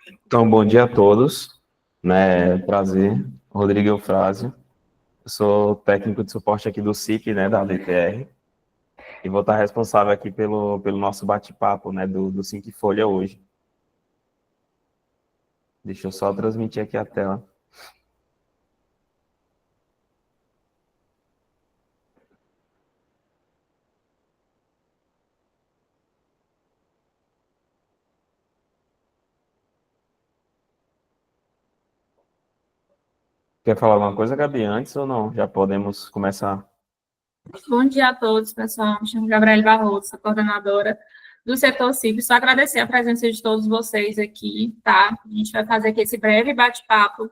Então, bom dia a todos, né? Prazer, Rodrigo Eufrásio. Eu sou técnico de suporte aqui do SIC, né, da DTR, e vou estar responsável aqui pelo nosso bate-papo, né, do SIC Folha hoje. Deixa eu só transmitir aqui a tela. Quer falar alguma coisa, Gabi, antes ou não? Já podemos começar? Bom dia a todos, pessoal. Me chamo Gabriele Barroso, sou coordenadora do setor CIB. Só agradecer a presença de todos vocês aqui, tá? A gente vai fazer aqui esse breve bate-papo,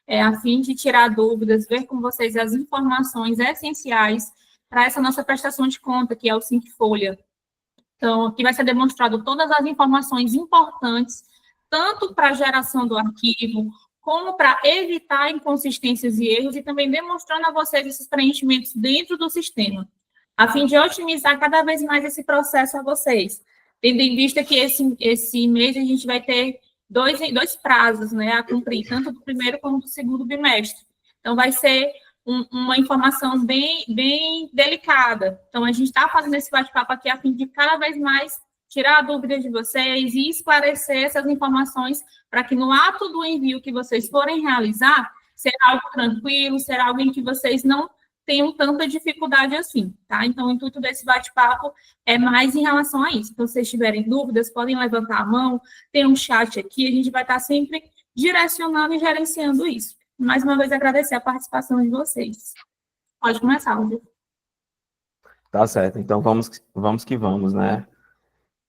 a fim de tirar dúvidas, ver com vocês as informações essenciais para essa nossa prestação de conta, que é o Cinco Folha. Então, aqui vai ser demonstrado todas as informações importantes, tanto para a geração do arquivo, como para evitar inconsistências e erros, e também demonstrando a vocês esses preenchimentos dentro do sistema, a fim de otimizar cada vez mais esse processo a vocês. Tendo em vista que esse mês a gente vai ter dois prazos, né, a cumprir, tanto do primeiro como do segundo bimestre. Então, vai ser uma informação bem delicada. Então, a gente está fazendo esse bate-papo aqui a fim de cada vez mais tirar a dúvida de vocês e esclarecer essas informações para que no ato do envio que vocês forem realizar, será algo tranquilo, será algo em que vocês não tenham tanta dificuldade assim, tá? Então, o intuito desse bate-papo é mais em relação a isso. Então, se vocês tiverem dúvidas, podem levantar a mão, tem um chat aqui, a gente vai estar sempre direcionando e gerenciando isso. Mais uma vez, agradecer a participação de vocês. Pode começar, Rodrigo. Tá certo, então vamos que vamos, né?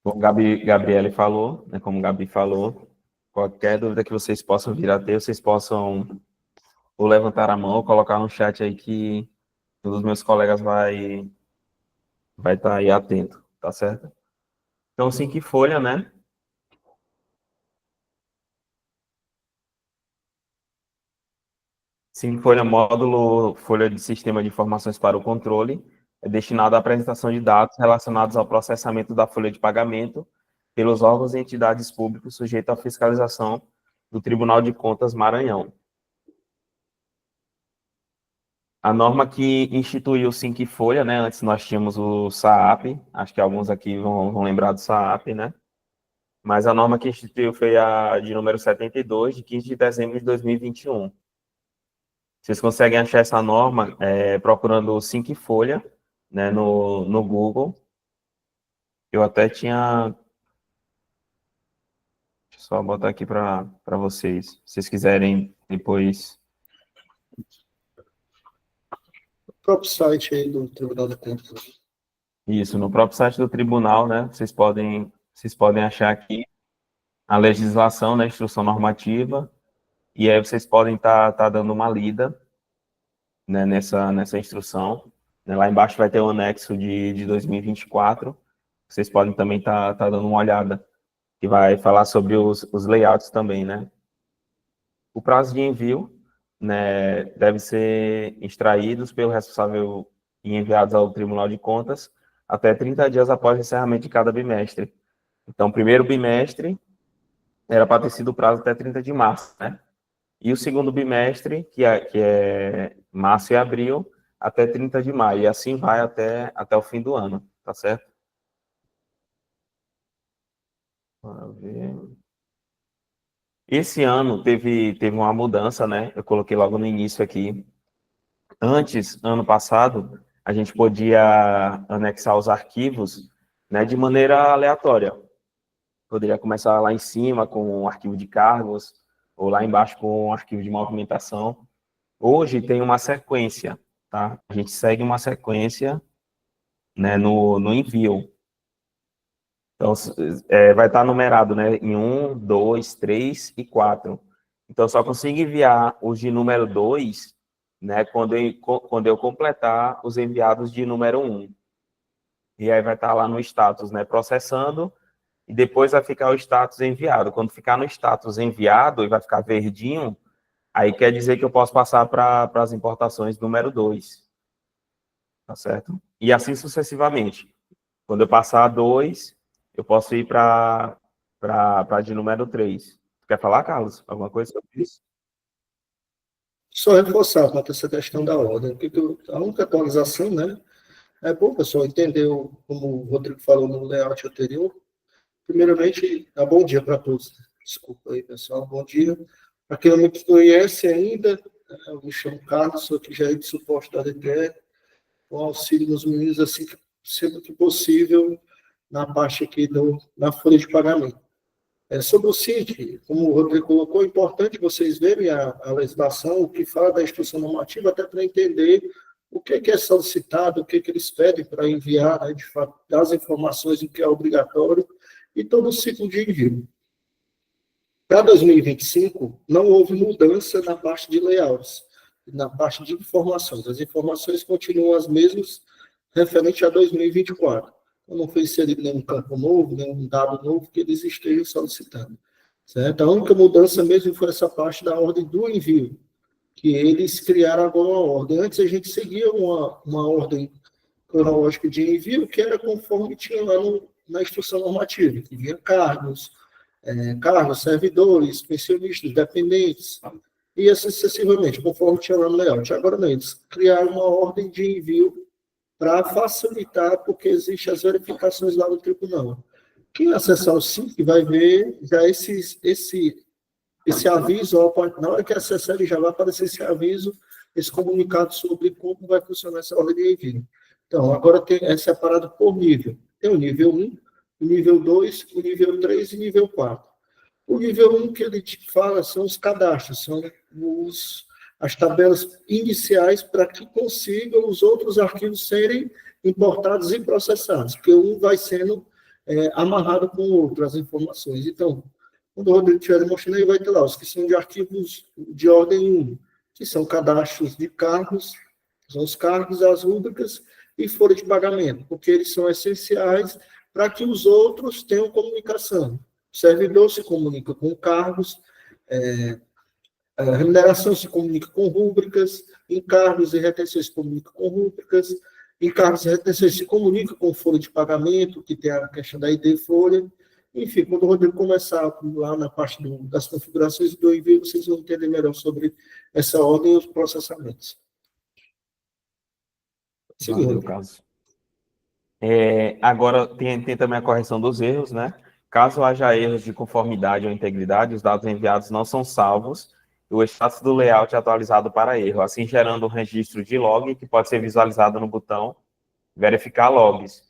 Como Gabriele falou, né, como Gabi falou, qualquer dúvida que vocês possam vir a ter, vocês possam ou levantar a mão ou colocar no chat aí que um dos meus colegas vai estar aí atento, tá certo? Então, Cinco Folha, né? Cinco Folha, módulo Folha de Sistema de Informações para o Controle, é destinado à apresentação de dados relacionados ao processamento da folha de pagamento pelos órgãos e entidades públicos sujeitos à fiscalização do Tribunal de Contas Maranhão. A norma que instituiu o Cinco Folha, né? Antes nós tínhamos o SAAP, acho que alguns aqui vão lembrar do SAAP, né? Mas a norma que instituiu foi a de número 72, de 15 de dezembro de 2021. Vocês conseguem achar essa norma procurando o Cinco Folha, né, no Google. Eu até tinha... Deixa eu só botar aqui para vocês. Se vocês quiserem depois... O próprio site aí do Tribunal de Contas. Isso, no próprio site do tribunal, né? Vocês podem achar aqui a legislação, né, a instrução normativa, e aí vocês podem tá dando uma lida, né, nessa instrução. Né, lá embaixo vai ter o anexo de 2024. Vocês podem também tá dando uma olhada, que vai falar sobre os layouts também, né? O prazo de envio, né, deve ser extraídos pelo responsável e enviados ao Tribunal de Contas até 30 dias após o encerramento de cada bimestre. Então, primeiro bimestre era para ter sido o prazo até 30 de março, né? E o segundo bimestre, que é março e abril, até 30 de maio. E assim vai até o fim do ano, tá certo? Bora ver. Esse ano teve uma mudança, né? Eu coloquei logo no início aqui. Antes, ano passado, a gente podia anexar os arquivos, né, de maneira aleatória. Poderia começar lá em cima com um arquivo de cargos, ou lá embaixo com um arquivo de movimentação. Hoje tem uma sequência, tá? A gente segue uma sequência, né, no envio. Então, vai estar numerado, né, em 1, 2, 3 e 4. Então, só consigo enviar os de número 2, né, quando eu completar os enviados de número 1. E aí vai estar lá no status, né, processando, e depois vai ficar o status enviado. Quando ficar no status enviado e vai ficar verdinho, aí quer dizer que eu posso passar para as importações número 2, tá certo? E assim sucessivamente. Quando eu passar a 2, eu posso ir para de número 3. Quer falar, Carlos? Alguma coisa sobre isso? Só reforçar para essa questão da ordem, porque a única atualização, né? É bom, pessoal, entender, como o Rodrigo falou no layout anterior. Primeiramente, bom dia para todos. Desculpa aí, pessoal. Bom dia. Para quem não me conhece ainda, eu me chamo Carlos, sou aqui gerente de suporte da DTE, com auxílio nos meninos, assim, sempre que possível, na parte aqui na folha de pagamento. Sobre o CIT, como o Rodrigo colocou, é importante vocês verem a legislação, o que fala da instrução normativa, até para entender o que é solicitado, o que eles pedem para enviar, né, de fato, das informações, o que é obrigatório, e todo o ciclo de envio. Para 2025, não houve mudança na parte de layouts, na parte de informações. As informações continuam as mesmas referente a 2024. Então, não foi inserido nenhum campo novo, nenhum dado novo que eles estejam solicitando. Certo? A única mudança mesmo foi essa parte da ordem do envio, que eles criaram agora uma ordem. Antes a gente seguia uma ordem cronológica de envio, que era conforme tinha lá na instrução normativa, que vinha cargos, servidores, pensionistas, dependentes, e assim sucessivamente, conforme tinha lá no layout. Agora não, eles criaram uma ordem de envio para facilitar, porque existem as verificações lá no tribunal. Quem acessar o SIC vai ver já esse aviso, na hora que acessar, ele já vai aparecer esse aviso, esse comunicado sobre como vai funcionar essa ordem de envio. Então, agora é separado por nível. Tem o nível 1, o nível 2, o nível 3 e o nível 4. O nível 1 que ele fala são os cadastros, são as tabelas iniciais para que consigam os outros arquivos serem importados e processados, porque um vai sendo amarrado com o outro, as informações. Então, quando o Rodrigo estiver mostrando aí, vai ter lá os que são de arquivos de ordem 1, que são cadastros de cargos, são os cargos, as rúbricas e folha de pagamento, porque eles são essenciais para que os outros tenham comunicação. O servidor se comunica com cargos, a remuneração se comunica com rúbricas, encargos e retenções se comunicam com rúbricas, encargos e retenções se comunicam com folha de pagamento, que tem a questão da ID folha. Enfim, quando o Rodrigo começar lá na parte das configurações do envio, vocês vão entender melhor sobre essa ordem e os processamentos. Segundo caso. Agora tem também a correção dos erros, né? Caso haja erros de conformidade ou integridade, os dados enviados não são salvos e o status do layout é atualizado para erro, assim gerando um registro de log que pode ser visualizado no botão verificar logs,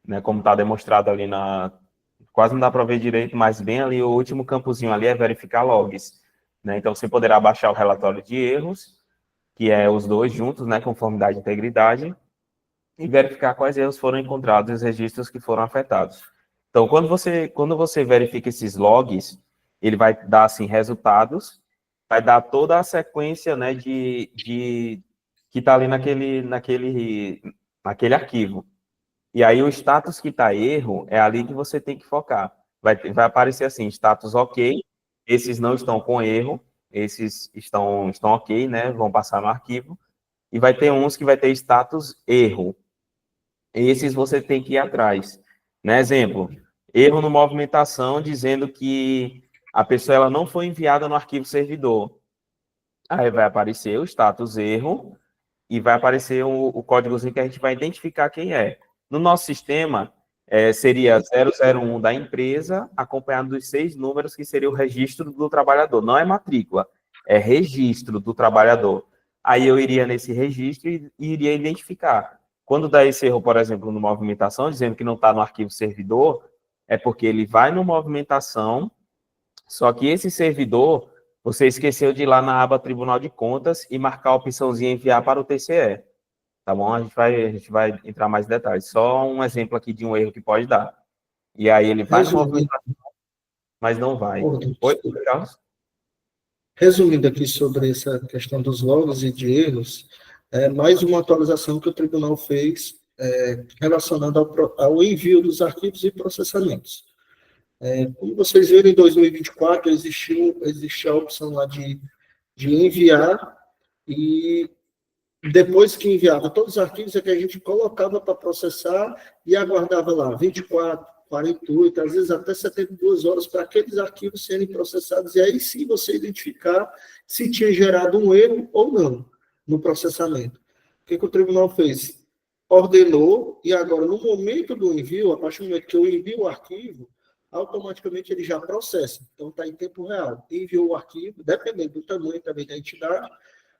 né? Como está demonstrado ali quase não dá para ver direito, mas bem ali o último campozinho ali é verificar logs, né? Então você poderá baixar o relatório de erros, que é os dois juntos, né? Conformidade e integridade, e verificar quais erros foram encontrados e os registros que foram afetados. Então, quando você verifica esses logs, ele vai dar, assim, resultados, vai dar toda a sequência, né, que está ali naquele arquivo. E aí, o status que está erro, é ali que você tem que focar. Vai aparecer assim, status ok, esses não estão com erro, esses estão ok, né, vão passar no arquivo, e vai ter uns que vai ter status erro. Esses você tem que ir atrás. Né? Exemplo, erro no movimentação dizendo que a pessoa ela não foi enviada no arquivo servidor. Aí vai aparecer o status erro e vai aparecer o códigozinho que a gente vai identificar quem é. No nosso sistema, seria 001 da empresa, acompanhado dos 6 números, que seria o registro do trabalhador. Não é matrícula, é registro do trabalhador. Aí eu iria nesse registro e iria identificar. Quando dá esse erro, por exemplo, no movimentação, dizendo que não está no arquivo servidor, é porque ele vai no movimentação, só que esse servidor, você esqueceu de ir lá na aba Tribunal de Contas e marcar a opçãozinha enviar para o TCE. Tá bom? A gente vai entrar mais em detalhes. Só um exemplo aqui de um erro que pode dar. E aí ele vai no movimentação, mas não vai. Oi, Carlos? Resumindo aqui sobre essa questão dos logs e de erros, mais uma atualização que o tribunal fez relacionada ao envio dos arquivos e processamentos. Como vocês viram, em 2024 existiu a opção lá de enviar, e depois que enviava todos os arquivos, é que a gente colocava para processar e aguardava lá 24, 48, às vezes até 72 horas para aqueles arquivos serem processados, e aí sim você identificar se tinha gerado um erro ou não no processamento. O que o tribunal fez? Ordenou, e agora, no momento do envio, a partir do momento que eu envio o arquivo, automaticamente ele já processa. Então, está em tempo real. Enviou o arquivo, dependendo do tamanho também da entidade,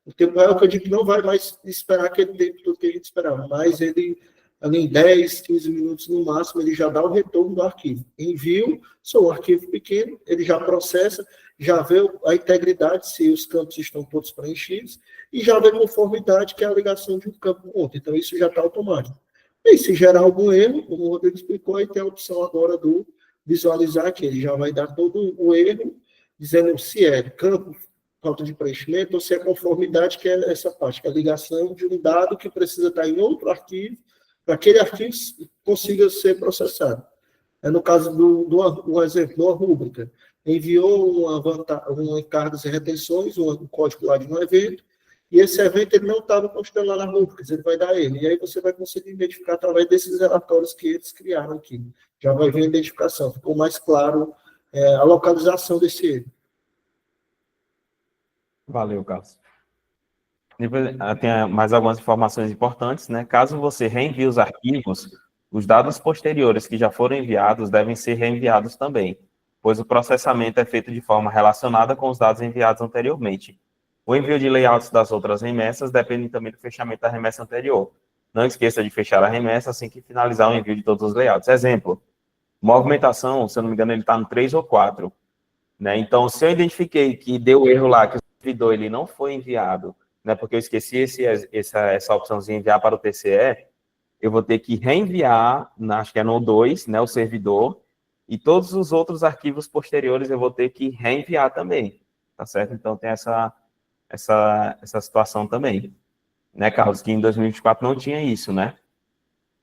o tempo real que eu digo que não vai mais esperar aquele tempo todo que a gente esperava, mas ele, ali em 10, 15 minutos no máximo, ele já dá o retorno do arquivo. Envio, sou um arquivo pequeno, ele já processa, já vê a integridade, se os campos estão todos preenchidos, e já vê a conformidade, que é a ligação de um campo com outro. Então, isso já está automático. E se gerar algum erro, como o Rodrigo explicou, aí tem a opção agora do visualizar, que ele já vai dar todo o erro, dizendo se é campo, falta de preenchimento, ou se é conformidade, que é essa parte, que é a ligação de um dado que precisa estar em outro arquivo, para aquele arquivo consiga ser processado. No caso do exemplo, de uma rúbrica, enviou um encargos e retenções, um código lá de um evento, e esse evento ele não estava constando lá na rúbrica, ele vai dar ele. E aí você vai conseguir identificar através desses relatórios que eles criaram aqui. Já vai ver a identificação, ficou mais claro a localização desse erro. Valeu, Carlos. Depois, tem mais algumas informações importantes, né? Caso você reenvie os arquivos, os dados posteriores que já foram enviados devem ser reenviados também, pois o processamento é feito de forma relacionada com os dados enviados anteriormente. O envio de layouts das outras remessas depende também do fechamento da remessa anterior. Não esqueça de fechar a remessa assim que finalizar o envio de todos os layouts. Exemplo, movimentação, se eu não me engano, ele está no 3 ou 4. Né? Então, se eu identifiquei que deu erro lá, que o servidor ele não foi enviado, né, porque eu esqueci essa opçãozinha enviar para o TCE, eu vou ter que reenviar, acho que é no 2, né, o servidor, e todos os outros arquivos posteriores eu vou ter que reenviar também, tá certo? Então, tem essa situação também, né, Carlos, que em 2024 não tinha isso, né?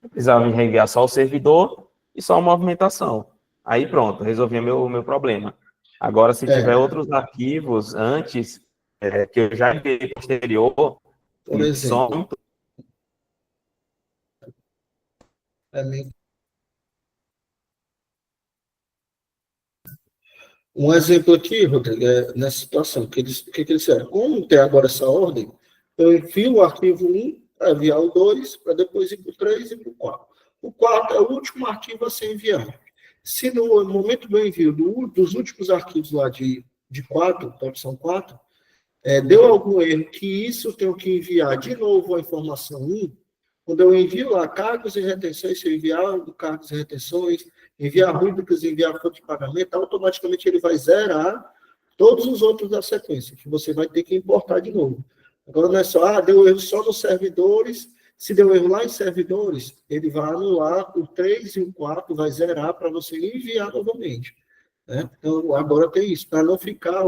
Eu precisava reenviar só o servidor e só a movimentação. Aí, pronto, resolvi meu problema. Agora, se tiver outros arquivos antes, que eu já enviei posterior, por exemplo, um exemplo aqui, Rodrigo, nessa situação, que eles disseram? Como tem agora essa ordem, eu envio o arquivo 1 para enviar o 2, para depois ir para o 3 e para o 4. O 4 é o último arquivo a ser enviado. Se no momento do envio dos últimos arquivos lá de 4, da opção 4, deu algum erro, que isso eu tenho que enviar de novo a informação 1, quando eu envio lá cargos e retenções, se eu enviar cargos e retenções, enviar rúbricas, enviar fonte de pagamento, automaticamente ele vai zerar todos os outros da sequência, que você vai ter que importar de novo. Agora não é só, deu erro só nos servidores, se deu erro lá em servidores, ele vai anular o 3 e o 4, vai zerar para você enviar novamente. Né? Então, agora tem isso, para não ficar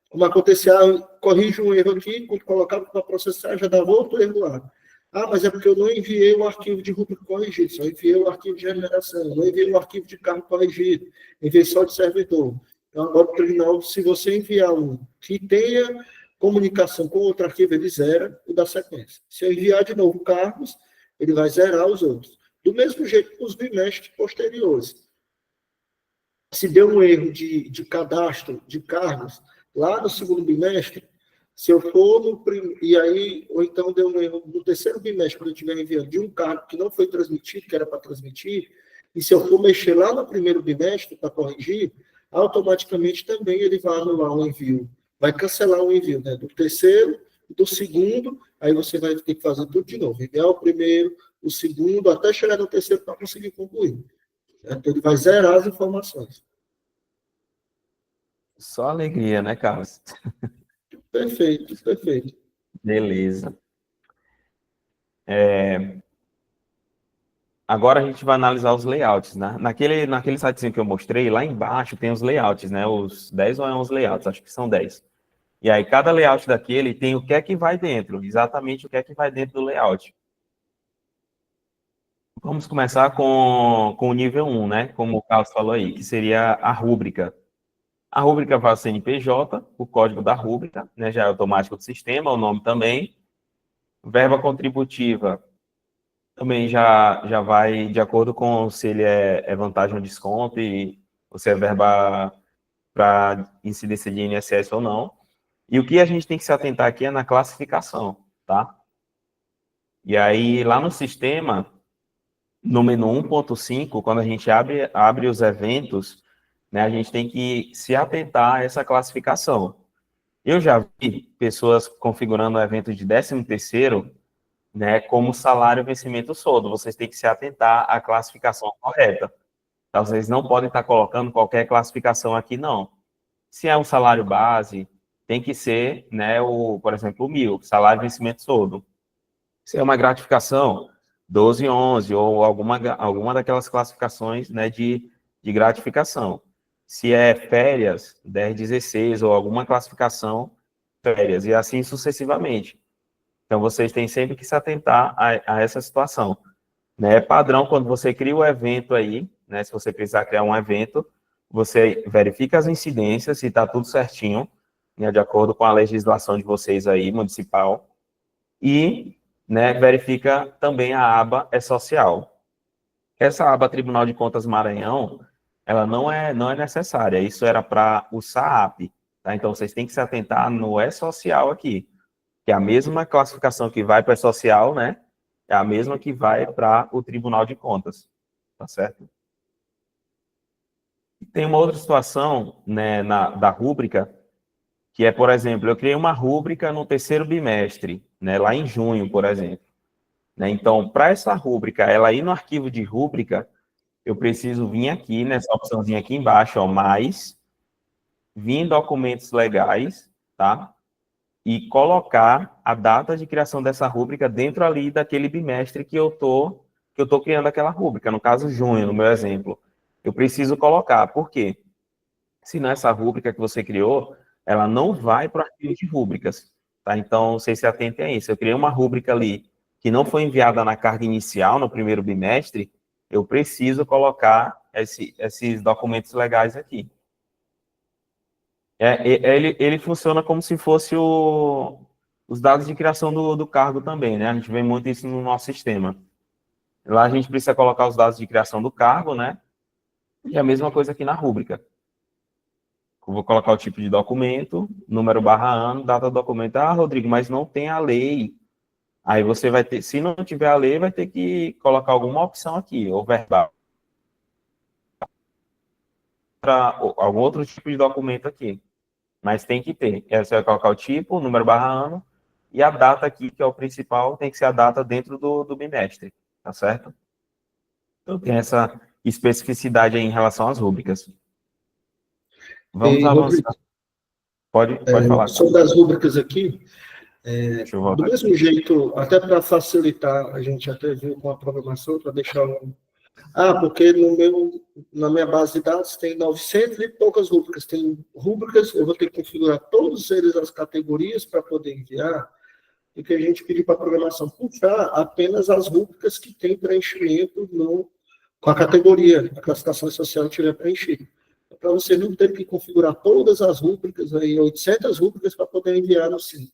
como acontecia, corrige um erro aqui, quando colocava para processar, já dava outro erro lá. Mas é porque eu não enviei o arquivo de rúbrica corrigido, só enviei o arquivo de remuneração, não enviei o arquivo de cargo corrigido, enviei só de servidor. Então, agora, no tribunal, se você enviar um que tenha comunicação com outro arquivo, ele zera o da sequência. Se eu enviar de novo cargos, ele vai zerar os outros. Do mesmo jeito que os bimestres posteriores. Se deu um erro de cadastro de cargos lá no segundo bimestre, se eu for e aí, ou então deu um erro no terceiro bimestre, quando eu estiver enviando de um cargo que não foi transmitido, que era para transmitir, e se eu for mexer lá no primeiro bimestre para corrigir, automaticamente também ele vai anular o envio, vai cancelar o envio, né, do terceiro, do segundo, aí você vai ter que fazer tudo de novo, enviar o primeiro, o segundo, até chegar no terceiro para conseguir concluir. Né? Então ele vai zerar as informações. Só alegria, né, Carlos? Perfeito, perfeito. Beleza. Agora a gente vai analisar os layouts, né? Naquele sitezinho que eu mostrei, lá embaixo tem os layouts, né? Os 10 ou 11 layouts, acho que são 10. E aí, cada layout daquele tem o que é que vai dentro, exatamente o que é que vai dentro do layout. Vamos começar com o nível 1, né? Como o Carlos falou aí, que seria a rúbrica. A rúbrica vai ao CNPJ, o código da rúbrica, né? Já é automático do sistema, o nome também. Verba contributiva Também já vai de acordo com se ele é vantagem ou desconto e você é verba para incidência de INSS ou não. E o que a gente tem que se atentar aqui é na classificação, tá? E aí, lá no sistema, no menu 1.5, quando a gente abre os eventos, né, a gente tem que se atentar a essa classificação. Eu já vi pessoas configurando o evento de 13º, né, como salário vencimento soldo. Vocês têm que se atentar à classificação correta. Então, vocês não podem estar colocando qualquer classificação aqui, não. Se é um salário base, tem que ser, né, por exemplo, o 1.000, salário vencimento soldo. Se é uma gratificação, 1211, ou alguma daquelas classificações, né, de gratificação. Se é férias, 1016, ou alguma classificação, férias, e assim sucessivamente. Então, vocês têm sempre que se atentar a essa situação. Né? É padrão, quando você cria o evento aí, né, se você precisar criar um evento, você verifica as incidências, se está tudo certinho, né, de acordo com a legislação de vocês aí, municipal, e, né, verifica também a aba social. Essa aba Tribunal de Contas Maranhão, ela não é necessária, isso era para o SAAP, tá? Então, vocês têm que se atentar no E-Social aqui, que é a mesma classificação que vai para o E-Social, né? É a mesma que vai para o Tribunal de Contas, tá certo? Tem uma outra situação, né, da rúbrica, que é, por exemplo, eu criei uma rúbrica no 3º bimestre, né, lá em junho, por exemplo. Né? Então, para essa rúbrica, ela ir no arquivo de rúbrica, eu preciso vir aqui, nessa opçãozinha aqui embaixo, ó, mais, vir em documentos legais, tá? E colocar a data de criação dessa rúbrica dentro ali daquele bimestre que eu tô criando aquela rúbrica, no caso, junho, no meu exemplo. Eu preciso colocar, por quê? Se nessa rúbrica que você criou, ela não vai para o arquivo de rúbricas, tá? Então, vocês se atentem a isso. Eu criei uma rúbrica ali que não foi enviada na carga inicial, no primeiro bimestre, eu preciso colocar esses documentos legais aqui. Ele funciona como se fosse os dados de criação do cargo também, né? A gente vê muito isso no nosso sistema. Lá a gente precisa colocar os dados de criação do cargo, né? E a mesma coisa aqui na rúbrica. Eu vou colocar o tipo de documento, número barra ano, data do documento. Ah, Rodrigo, mas não tem a lei. Aí você vai ter, se não tiver a lei, vai ter que colocar alguma opção aqui, ou verbal, para algum outro tipo de documento aqui. Mas tem que ter. Você vai colocar o tipo, número barra ano, e a data aqui, que é o principal, tem que ser a data dentro do bimestre, tá certo? Então tem essa especificidade aí em relação às rúbricas. Vamos E, Rodrigo, avançar. Pode falar. sobre as rúbricas aqui, Deixa eu do voltar aqui. mesmo jeito, até para facilitar, a gente até viu com a programação, para deixar um. Ah, porque na minha base de dados tem 900 e poucas rúbricas. Tem rúbricas, eu vou ter que configurar todos eles as categorias para poder enviar, e que a gente pediu para a programação puxar apenas as rúbricas que têm preenchimento com a categoria, a classificação social tiver preenchida. Para você não ter que configurar todas as rúbricas, aí 800 rúbricas para poder enviar no SIM.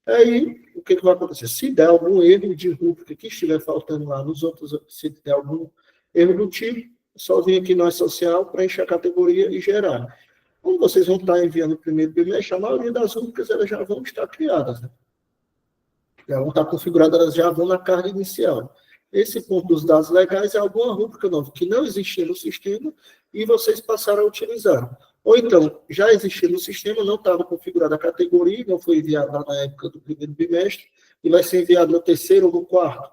Aí, o que vai acontecer? Se der algum erro de rúbrica que estiver faltando lá nos outros, se der algum erro do tipo, só vir aqui no social, preencher a categoria e gerar. Como vocês vão estar enviando o primeiro bimestre, a maioria das rúbricas elas já vão estar criadas, né? Já vão estar configuradas, elas já vão na carga inicial. Esse ponto dos dados legais é alguma rúbrica nova que não existia no sistema e vocês passaram a utilizar. Ou então, já existia no sistema, não estava configurada a categoria, não foi enviado lá na época do primeiro bimestre, e vai ser enviado no 3º ou no 4º.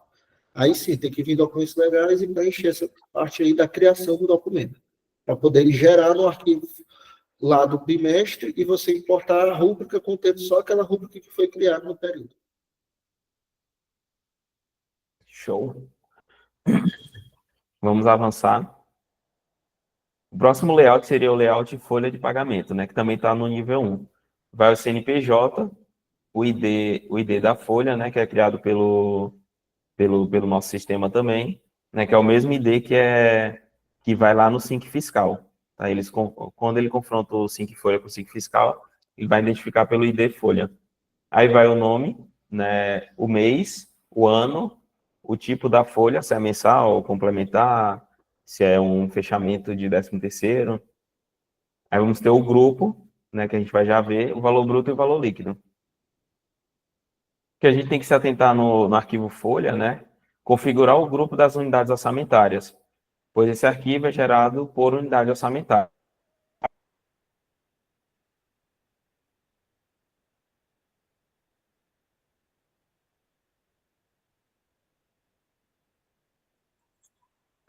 Aí sim, tem que vir documentos legais e preencher essa parte aí da criação do documento, para poder gerar no arquivo lá do bimestre e você importar a rúbrica contendo só aquela rúbrica que foi criada no período. Show. Vamos avançar. O próximo layout seria o layout folha de pagamento, né, que também está no nível 1. Vai o CNPJ, o ID da folha, né, que é criado pelo nosso sistema também, né, que é o mesmo ID que vai lá no SINC fiscal. Tá? Quando ele confronta o SINC folha com o SINC fiscal, ele vai identificar pelo ID folha. Aí vai o nome, né, o mês, o ano, o tipo da folha, se é mensal ou complementar, se é um fechamento de 13º. Aí vamos ter o grupo, né, que a gente vai já ver, o valor bruto e o valor líquido. Que a gente tem que se atentar no arquivo folha, né, configurar o grupo das unidades orçamentárias, pois esse arquivo é gerado por unidade orçamentária.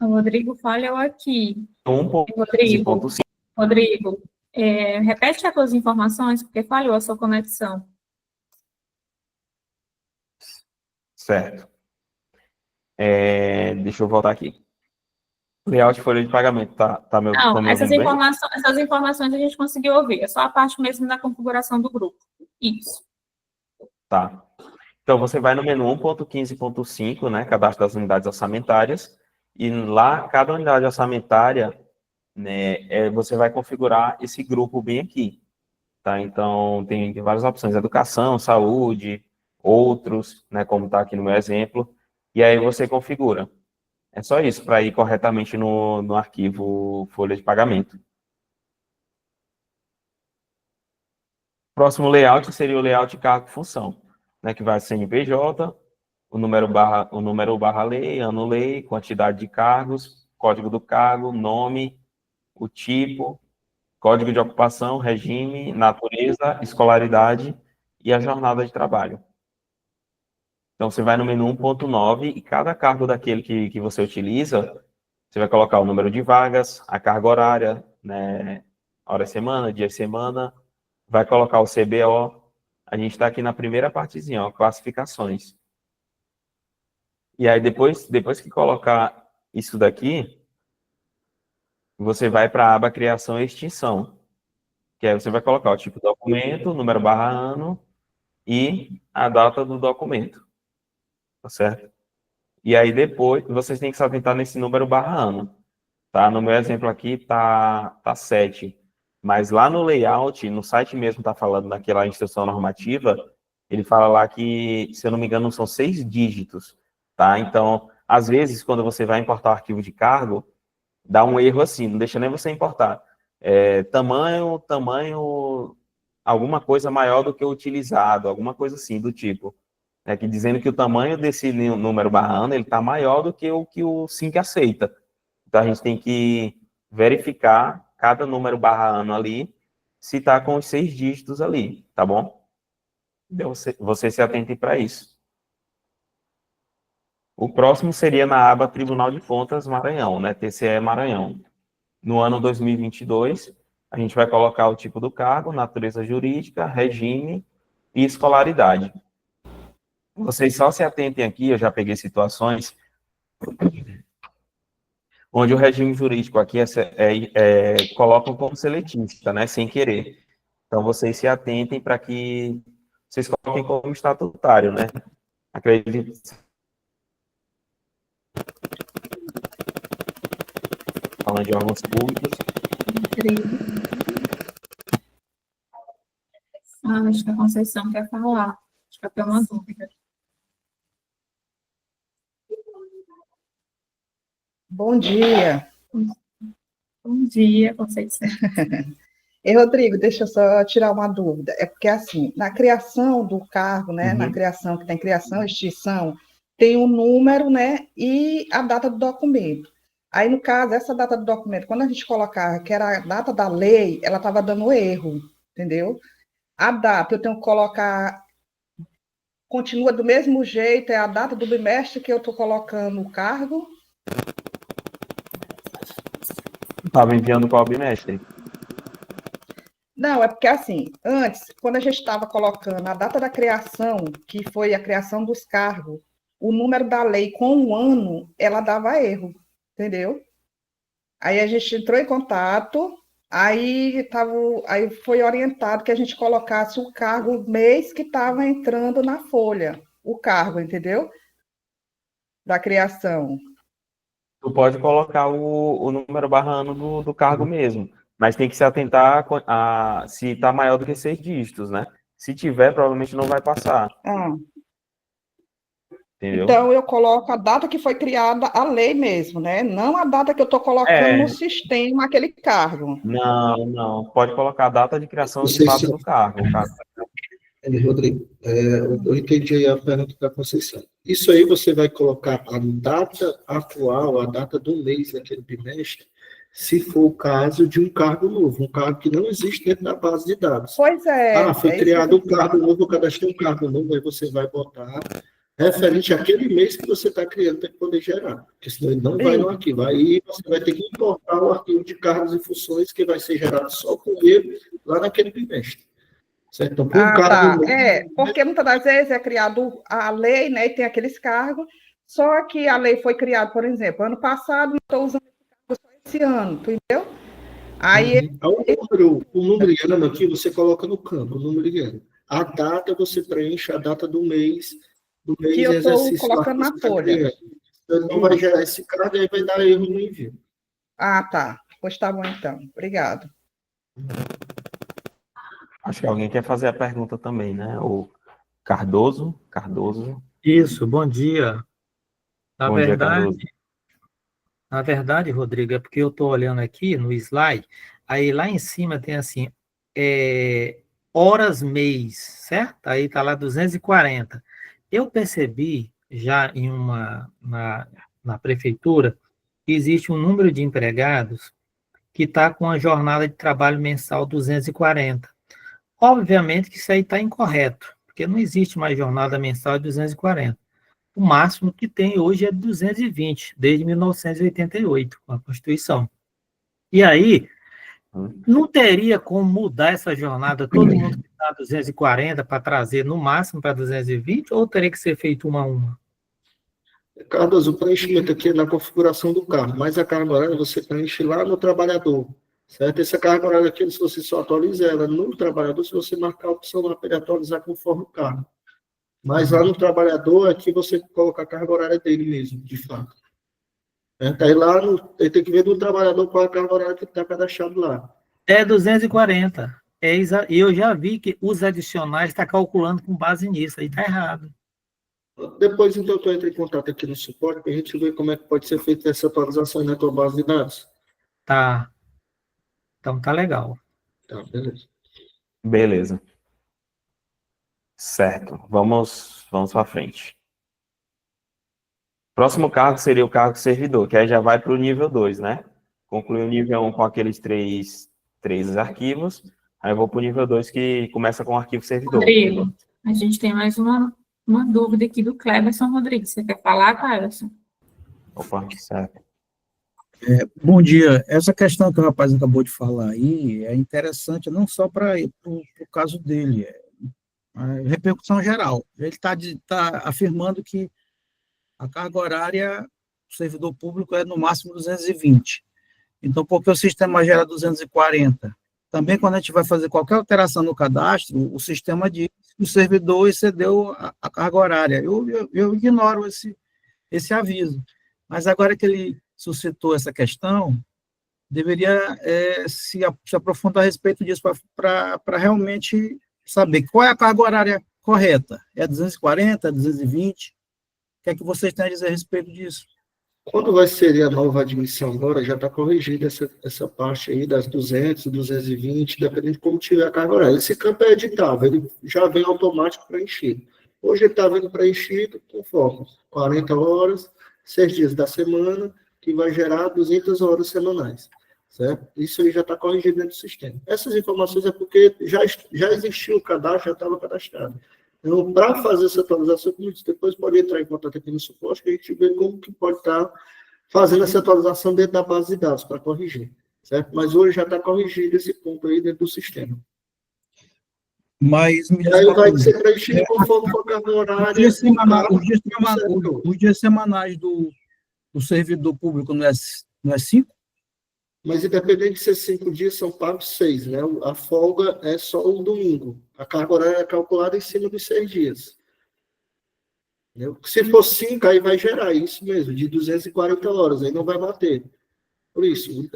O Rodrigo falhou aqui. Rodrigo, 1.5. Rodrigo, repete as suas informações, porque falhou a sua conexão. Certo. Deixa eu voltar aqui. Layout de folha de pagamento, tá Não, me essas ouvindo bem? informações a gente conseguiu ouvir, é só a parte mesmo da configuração do grupo. Isso. Tá. Então, você vai no menu 1.15.5, né, cadastro das unidades orçamentárias, e lá, cada unidade orçamentária, né, você vai configurar esse grupo bem aqui, tá? Então, tem várias opções, educação, saúde, outros, né, como está aqui no meu exemplo, e aí você configura. É só isso, para ir corretamente no arquivo folha de pagamento. Próximo layout seria o layout cargo-função, né, que vai CNPJ, o número barra lei, ano lei, quantidade de cargos, código do cargo, nome, o tipo, código de ocupação, regime, natureza, escolaridade e a jornada de trabalho. Então, você vai no menu 1.9 e cada cargo daquele que você utiliza, você vai colocar o número de vagas, a carga horária, né, hora semana, dia semana, vai colocar o CBO. A gente está aqui na primeira partezinha, ó, classificações. E aí, depois que colocar isso daqui, você vai para a aba criação e extinção, que aí você vai colocar o tipo de documento, número barra ano e a data do documento, tá certo? E aí, depois, vocês têm que se atentar nesse número barra ano, tá? No meu exemplo aqui tá 7, mas lá no layout, no site mesmo está falando naquela instrução normativa, ele fala lá que, se eu não me engano, são 6 dígitos, tá? Então, às vezes, quando você vai importar o arquivo de cargo, dá um erro assim, não deixa nem você importar. Tamanho, alguma coisa maior do que o utilizado, alguma coisa assim, do tipo. Que dizendo que o tamanho desse número barra ano, ele está maior do que o SINC aceita. Então, a gente tem que verificar cada número barra ano ali, se está com os 6 dígitos ali, tá bom? Então, você se atente para isso. O próximo seria na aba Tribunal de Contas Maranhão, né? TCE Maranhão. No ano 2022, a gente vai colocar o tipo do cargo, natureza jurídica, regime e escolaridade. Vocês só se atentem aqui, eu já peguei situações onde o regime jurídico aqui colocam como seletista, né, sem querer. Então, vocês se atentem para que vocês coloquem como estatutário, né? Acredito. Falando de órgãos públicos. Acho que a Conceição quer falar. Acho que eu tenho uma dúvida. Bom dia. Bom dia, Conceição. Rodrigo, deixa eu só tirar uma dúvida. É porque, assim, na criação do cargo, né, na criação, que tem criação e extinção, tem um número, né, e a data do documento. Aí, no caso, essa data do documento, quando a gente colocava que era a data da lei, ela estava dando erro, entendeu? A data, eu tenho que colocar, continua do mesmo jeito, é a data do bimestre que eu estou colocando o cargo. Estava enviando qual bimestre? Não, é porque assim, antes, quando a gente estava colocando a data da criação, que foi a criação dos cargos, o número da lei com o ano, ela dava erro, entendeu? Aí a gente entrou em contato, aí foi orientado que a gente colocasse o cargo o mês que estava entrando na folha, o cargo, entendeu? Da criação. Tu pode colocar o número barra ano do cargo mesmo, mas tem que se atentar se está maior do que 6 dígitos, né? Se tiver, provavelmente não vai passar. Ah, entendeu? Então, eu coloco a data que foi criada a lei mesmo, né? Não a data que eu estou colocando no sistema, aquele cargo. Não. Pode colocar a data de criação de Vocês fato do cargo. Rodrigo, eu entendi aí a pergunta da Conceição. Isso aí você vai colocar a data atual, a data do mês daquele bimestre, se for o caso de um cargo novo, um cargo que não existe dentro da base de dados. Pois é. Foi criado um cargo novo, eu cadastrei um cargo novo, aí você vai botar referente àquele mês que você está criando para poder gerar, porque senão ele não vai no arquivo. Aí você vai ter que importar o arquivo de cargos e funções que vai ser gerado só com ele lá naquele bimestre. Certo? Então, Tá. Porque muitas das vezes é criado a lei, né, e tem aqueles cargos, só que a lei foi criada, por exemplo, ano passado, não estou usando esse cargo só esse ano, tu entendeu? Aí, o número de ano aqui, você coloca no campo, o número de ano. A data, você preenche a data do mês que eu estou colocando na folha. Então, não vai gerar esse cargo, aí vai dar erro no envio. Tá. Pois tá bom, então. Obrigado. Acho que alguém quer fazer a pergunta também, né? O Cardoso. Isso, bom dia. Bom dia, Cardoso. Na verdade, Rodrigo, é porque eu estou olhando aqui no slide, aí lá em cima tem assim, horas mês, certo? Aí está lá 240. Eu percebi já na prefeitura que existe um número de empregados que está com a jornada de trabalho mensal 240. Obviamente que isso aí está incorreto, porque não existe mais jornada mensal de 240. O máximo que tem hoje é 220, desde 1988, com a Constituição. E aí, não teria como mudar essa jornada, todo mundo que está 240 para trazer no máximo para 220, ou teria que ser feito uma a uma? Cardoso, o preenchimento aqui é na configuração do carro, mas a carga horária você preenche lá no trabalhador, certo? Essa carga horária aqui, se você só atualiza ela no trabalhador, se você marcar a opção lá para ele atualizar conforme o carro. Mas lá no trabalhador, aqui você coloca a carga horária dele mesmo, de fato. Aí lá, ele tem que ver no trabalhador qual é a carga horária que está cadastrado lá. É 240. E eu já vi que os adicionais estão calculando com base nisso, aí está errado. Depois, então, tu entra em contato aqui no suporte para a gente ver como é que pode ser feita essa atualização na tua base de dados. Tá. Então tá legal. Tá, beleza. Beleza. Certo. Vamos para frente. Próximo cargo seria o cargo servidor, que aí já vai para o nível 2, né? Conclui o nível 1 com aqueles três arquivos, aí eu vou para o nível 2, que começa com o arquivo servidor. Rodrigo, a gente tem mais uma dúvida aqui do Cleberson Rodrigues. Você quer falar, Cleberson? Opa, certo. Bom dia. Essa questão que o rapaz acabou de falar aí é interessante não só para o caso dele, é a repercussão geral. Ele está afirmando que a carga horária do servidor público é no máximo 220. Então, porque o sistema gera 240? Também, quando a gente vai fazer qualquer alteração no cadastro, o sistema diz que o servidor excedeu a carga horária. Eu ignoro esse aviso. Mas agora que ele suscitou essa questão, deveria se aprofundar a respeito disso para realmente saber qual é a carga horária correta. É 240, é 220? O que é que vocês têm a dizer a respeito disso? Quando vai ser a nova admissão agora, já está corrigida essa parte aí das 200, 220, dependendo de como tiver a carga horária. Esse campo é editável, ele já vem automático preenchido. Hoje ele está vindo preenchido conforme 40 horas, 6 dias da semana, que vai gerar 200 horas semanais, certo? Isso aí já está corrigido dentro do sistema. Essas informações é porque já existiu o cadastro, já estava cadastrado. Então, para fazer essa atualização, como eu disse, depois pode entrar em contato aqui no suporte, que a gente vê como que pode estar fazendo essa atualização dentro da base de dados, para corrigir, certo? Mas hoje já está corrigido esse ponto aí dentro do sistema. Mas e aí vai ser preenchido conforme for a carga horária. Os dias semanais do servidor público não é 5? Mas independente de ser 5 dias, são pagos 6, né? A folga é só o domingo. A carga horária é calculada em cima dos 6 dias. Entendeu? Se for 5, aí vai gerar isso mesmo, de 240 horas, aí não vai bater. Por isso,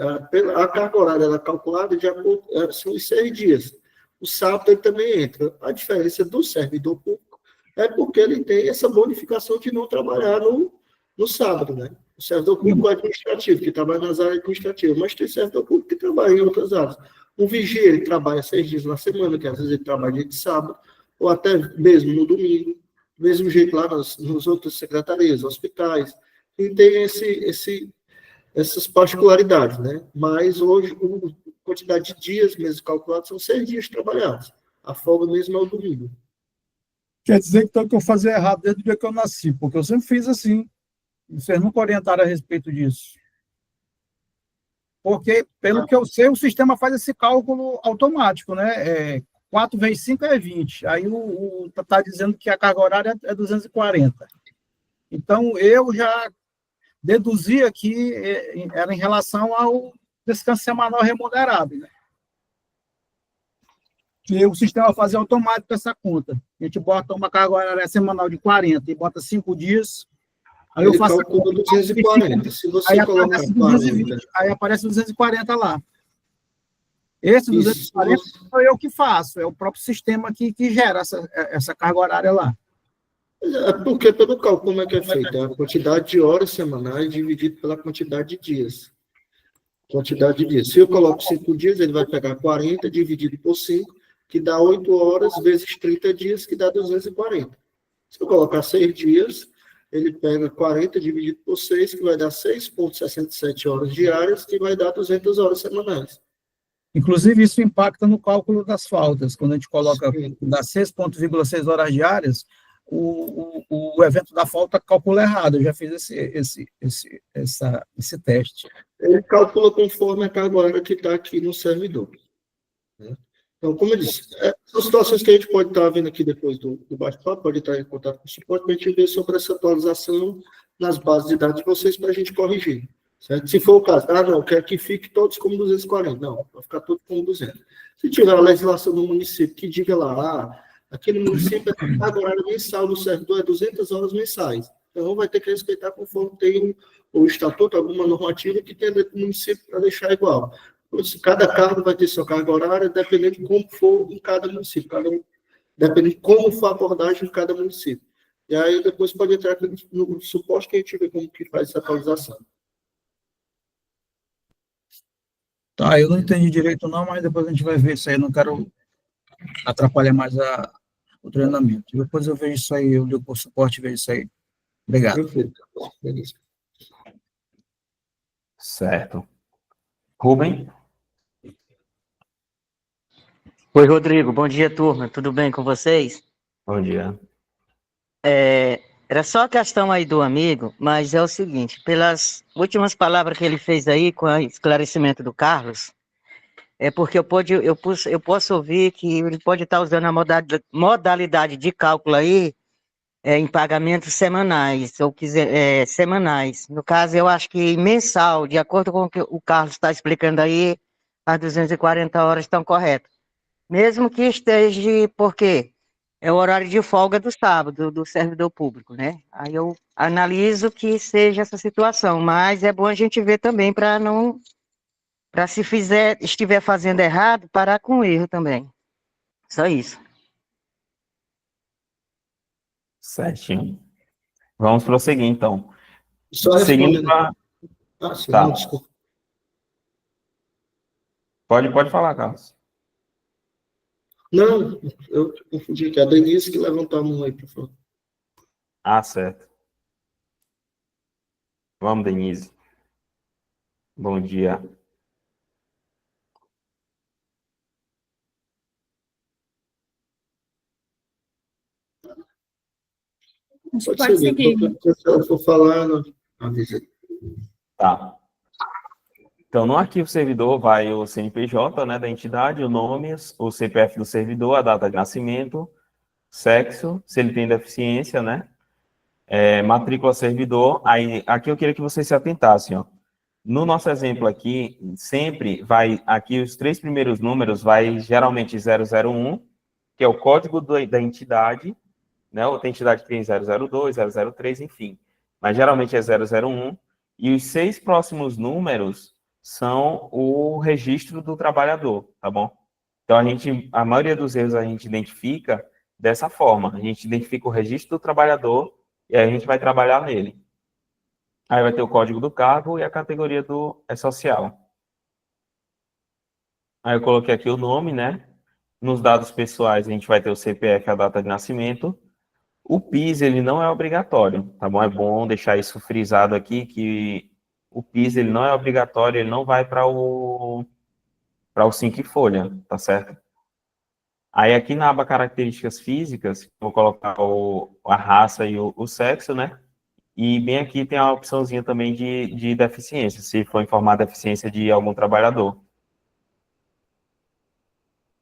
a carga horária é calculada de acordo, são os 6 dias. O sábado ele também entra. A diferença do servidor público é porque ele tem essa bonificação de não trabalhar no sábado, né? O servidor público administrativo, que trabalha nas áreas administrativas, mas tem servidor público que trabalha em outras áreas. O vigia, ele trabalha 6 dias na semana, que às vezes ele trabalha dia de sábado, ou até mesmo no domingo, do mesmo jeito lá nas outras secretarias, hospitais, e tem essas particularidades, né? Mas hoje, a quantidade de dias mesmo calculados são 6 dias trabalhados. A folga mesmo é o domingo. Quer dizer então, que eu fazia errado desde o dia que eu nasci, porque eu sempre fiz assim. Vocês nunca orientaram a respeito disso. Porque, pelo que eu sei, o sistema faz esse cálculo automático, né? 4 vezes 5 é 20. Aí está dizendo que a carga horária é 240. Então, eu já deduzia que era em relação ao descanso semanal remunerado, né? Que o sistema fazia automático essa conta. A gente bota uma carga horária semanal de 40 e bota 5 dias. Aí eu faço calcula 240. Se você colocar 40... Aí aparece 240 lá. Esse 240 sou eu que faço, é o próprio sistema que gera essa carga horária lá. É porque pelo cálculo como é que é feito? É a quantidade de horas semanais dividido pela quantidade de dias. Quantidade de dias. Se eu coloco 5 dias, ele vai pegar 40 dividido por 5, que dá 8 horas vezes 30 dias, que dá 240. Se eu colocar 6 dias, ele pega 40 dividido por 6, que vai dar 6,67 horas diárias, que vai dar 200 horas semanais. Inclusive, isso impacta no cálculo das faltas. Quando a gente coloca das 6,6 horas diárias, o evento da falta calcula errado. Eu já fiz esse teste. Ele calcula conforme a carga horária que está aqui no servidor, né? Então, como eu disse, são situações que a gente pode estar vendo aqui depois do bate-papo, pode estar em contato com o suporte para a gente ver sobre essa atualização nas bases de dados de vocês para a gente corrigir. Certo? Se for o caso, não, quero que fique todos como 240. Não, vai ficar todos como 200. Se tiver a legislação do município que diga lá, aquele município, a carga horária mensal do servidor é 200 horas mensais. Então, vai ter que respeitar conforme tem o estatuto, alguma normativa que tem dentro do município para deixar igual. Cada cargo vai ter sua carga horária, dependendo de como for em cada município, dependendo de como for a abordagem em cada município. E aí, depois pode entrar aqui no suporte que a gente vê como que faz essa atualização. Tá, eu não entendi direito não, mas depois a gente vai ver isso aí. Eu não quero atrapalhar mais o treinamento. Depois eu vejo isso aí, eu ligo para o suporte e vejo isso aí. Obrigado. Perfeito. Beleza. Certo. Rubem? Oi, Rodrigo. Bom dia, turma. Tudo bem com vocês? Bom dia. Era só a questão aí do amigo, mas é o seguinte, pelas últimas palavras que ele fez aí com o esclarecimento do Carlos, é porque eu posso ouvir que ele pode estar usando a modalidade de cálculo aí em pagamentos semanais, ou semanais. No caso, eu acho que mensal, de acordo com o que o Carlos está explicando aí, as 240 horas estão corretas. Mesmo que esteja, por quê? É o horário de folga do sábado, do servidor público, né? Aí eu analiso que seja essa situação, mas é bom a gente ver também para se estiver fazendo errado, parar com o erro também. Só isso. Certinho. Vamos prosseguir, então. Só Seguindo respondendo. pra... Sim, Tá. não, desculpa. Pode falar, Carlos. Não, eu confundi aqui. A Denise que levantou a mão aí, por favor. Ah, certo. Vamos, Denise. Bom dia. Pode seguir. Se ela for falar, não avisa. Tá. Então, no arquivo servidor vai o CNPJ, né, da entidade, o nome, o CPF do servidor, a data de nascimento, sexo, se ele tem deficiência, né, matrícula servidor. Aí, aqui eu queria que vocês se atentassem, ó. No nosso exemplo aqui, sempre vai, aqui os 3 primeiros números vai geralmente 001, que é o código da entidade, né, outra entidade tem 002, 003, enfim. Mas geralmente é 001, e os 6 próximos números são o registro do trabalhador, tá bom? Então, a maioria dos erros a gente identifica dessa forma. A gente identifica o registro do trabalhador e aí a gente vai trabalhar nele. Aí vai ter o código do cargo e a categoria do social. Aí eu coloquei aqui o nome, né? Nos dados pessoais a gente vai ter o CPF, a data de nascimento. O PIS, ele não é obrigatório, tá bom? É bom deixar isso frisado aqui, que o PIS, ele não é obrigatório, ele não vai para o Cinco Folha, tá certo? Aí aqui na aba características físicas, vou colocar a raça e o sexo, né? E bem aqui tem a opçãozinha também de deficiência, se for informar a deficiência de algum trabalhador.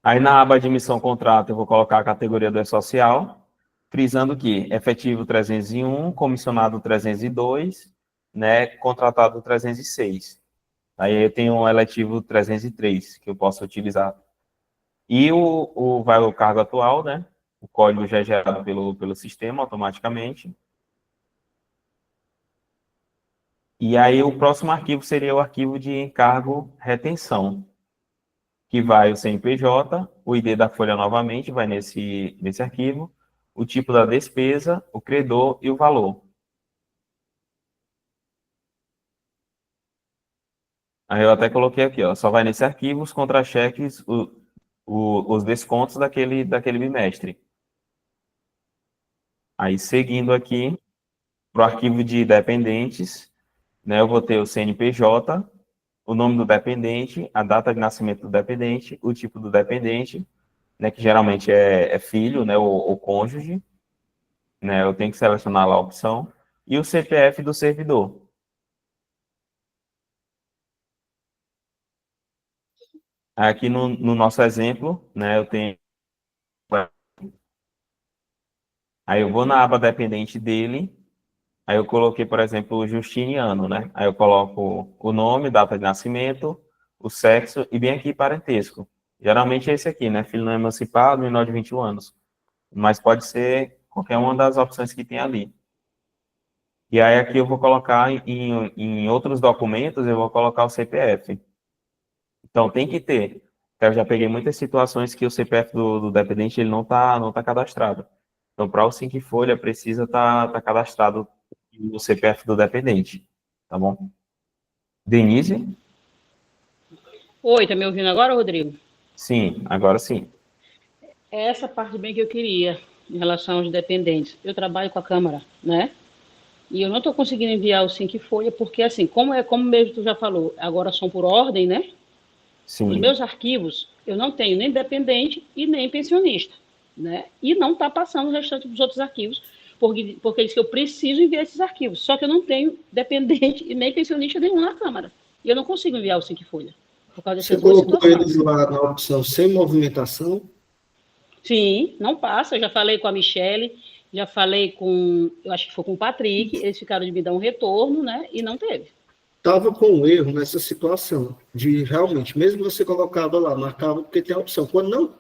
Aí na aba admissão contrato, eu vou colocar a categoria do E-Social, frisando que efetivo 301, comissionado 302, né, contratado 306. Aí eu tenho um eletivo 303, que eu posso utilizar. E vai o cargo atual, né? O código já é gerado pelo sistema automaticamente. E aí o próximo arquivo seria o arquivo de encargo retenção, que vai o CNPJ, o ID da folha novamente, vai nesse arquivo, o tipo da despesa, o credor e o valor. Aí eu até coloquei aqui, ó, só vai nesse arquivo os contra-cheques, os descontos daquele bimestre. Aí, seguindo aqui, para o arquivo de dependentes, né, eu vou ter o CNPJ, o nome do dependente, a data de nascimento do dependente, o tipo do dependente, né, que geralmente é filho, né, ou cônjuge, né, eu tenho que selecionar lá a opção, e o CPF do servidor. Aqui no nosso exemplo, né, eu tenho... Aí eu vou na aba dependente dele, aí eu coloquei, por exemplo, o Justiniano, né? Aí eu coloco o nome, data de nascimento, o sexo e bem aqui parentesco. Geralmente é esse aqui, né? Filho não emancipado, menor de 21 anos. Mas pode ser qualquer uma das opções que tem ali. E aí aqui eu vou colocar em outros documentos, eu vou colocar o CPF. Então tem que ter. Eu já peguei muitas situações que o CPF do dependente ele não tá cadastrado. Então, para o Cinco Folha, precisa tá cadastrado o CPF do dependente, tá bom? Denise? Oi, tá me ouvindo agora, Rodrigo? Sim, agora sim. É essa parte bem que eu queria em relação aos dependentes. Eu trabalho com a Câmara, né? E eu não estou conseguindo enviar o Cinco Folha, porque assim, como mesmo tu já falou, agora são por ordem, né? Os Sim, meus arquivos, eu não tenho nem dependente e nem pensionista, né? E não está passando o restante dos outros arquivos, porque diz que eu preciso enviar esses arquivos. Só que eu não tenho dependente e nem pensionista nenhum na Câmara. E eu não consigo enviar o Cinco Folha, por causa Você dessas duas colocou eles situações. lá na opção sem movimentação? Sim, não passa. Eu já falei com a Michele, já falei eu acho que foi com o Patrick, eles ficaram de me dar um retorno, né? E não teve. Estava com um erro nessa situação, de realmente, mesmo você colocava lá, marcava, porque tem a opção. Quando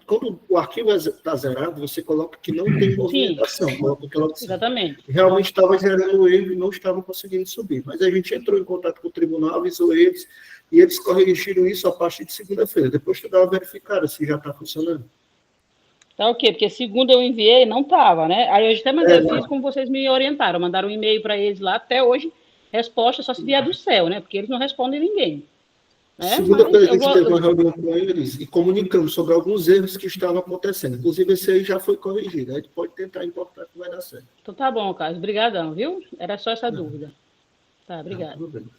o arquivo está zerado, você coloca que não tem Sim, movimentação, coloca aquela opção. exatamente. Realmente estava gerando erro e não estava conseguindo subir. Mas a gente entrou em contato com o tribunal, avisou eles, e eles corrigiram isso a partir de segunda-feira. Depois tu dá uma verificada se já está funcionando. Tá ok, porque segunda eu enviei, não tava, né? Aí eu até mandei, eu fiz Não. como vocês me orientaram, mandaram um e-mail para eles lá, até hoje, resposta só se vier do céu, né? Porque eles não respondem ninguém, né? Mas Segunda-feira a gente teve uma reunião com eles e comunicamos sobre alguns erros que estavam acontecendo. Inclusive, esse aí já foi corrigido. A gente pode tentar importar que vai dar certo. Então tá bom, Carlos, obrigadão, viu? Era só essa dúvida. Tá, obrigado. Tudo bem.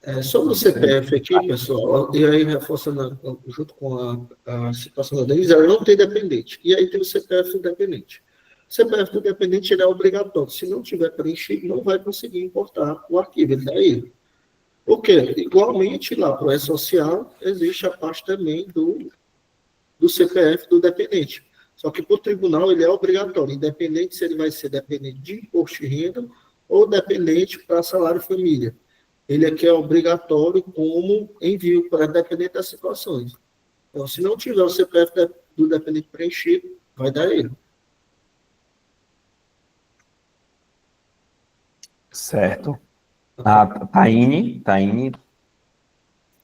é. Sobre o CPF aqui, pessoal, e aí reforçando junto com a situação da Denise, ela não tem dependente. E aí tem o CPF do dependente. O CPF do dependente ele é obrigatório. Se não tiver preenchido, não vai conseguir importar o arquivo. Ele dá erro. Por quê? Igualmente, lá para o E-Social, existe a parte também do CPF do dependente. Só que para o tribunal ele é obrigatório, independente se ele vai ser dependente de imposto de renda ou dependente para salário família. Ele aqui é obrigatório como envio para dependente das situações. Então, se não tiver o CPF do dependente preenchido, vai dar erro. Certo. A Taine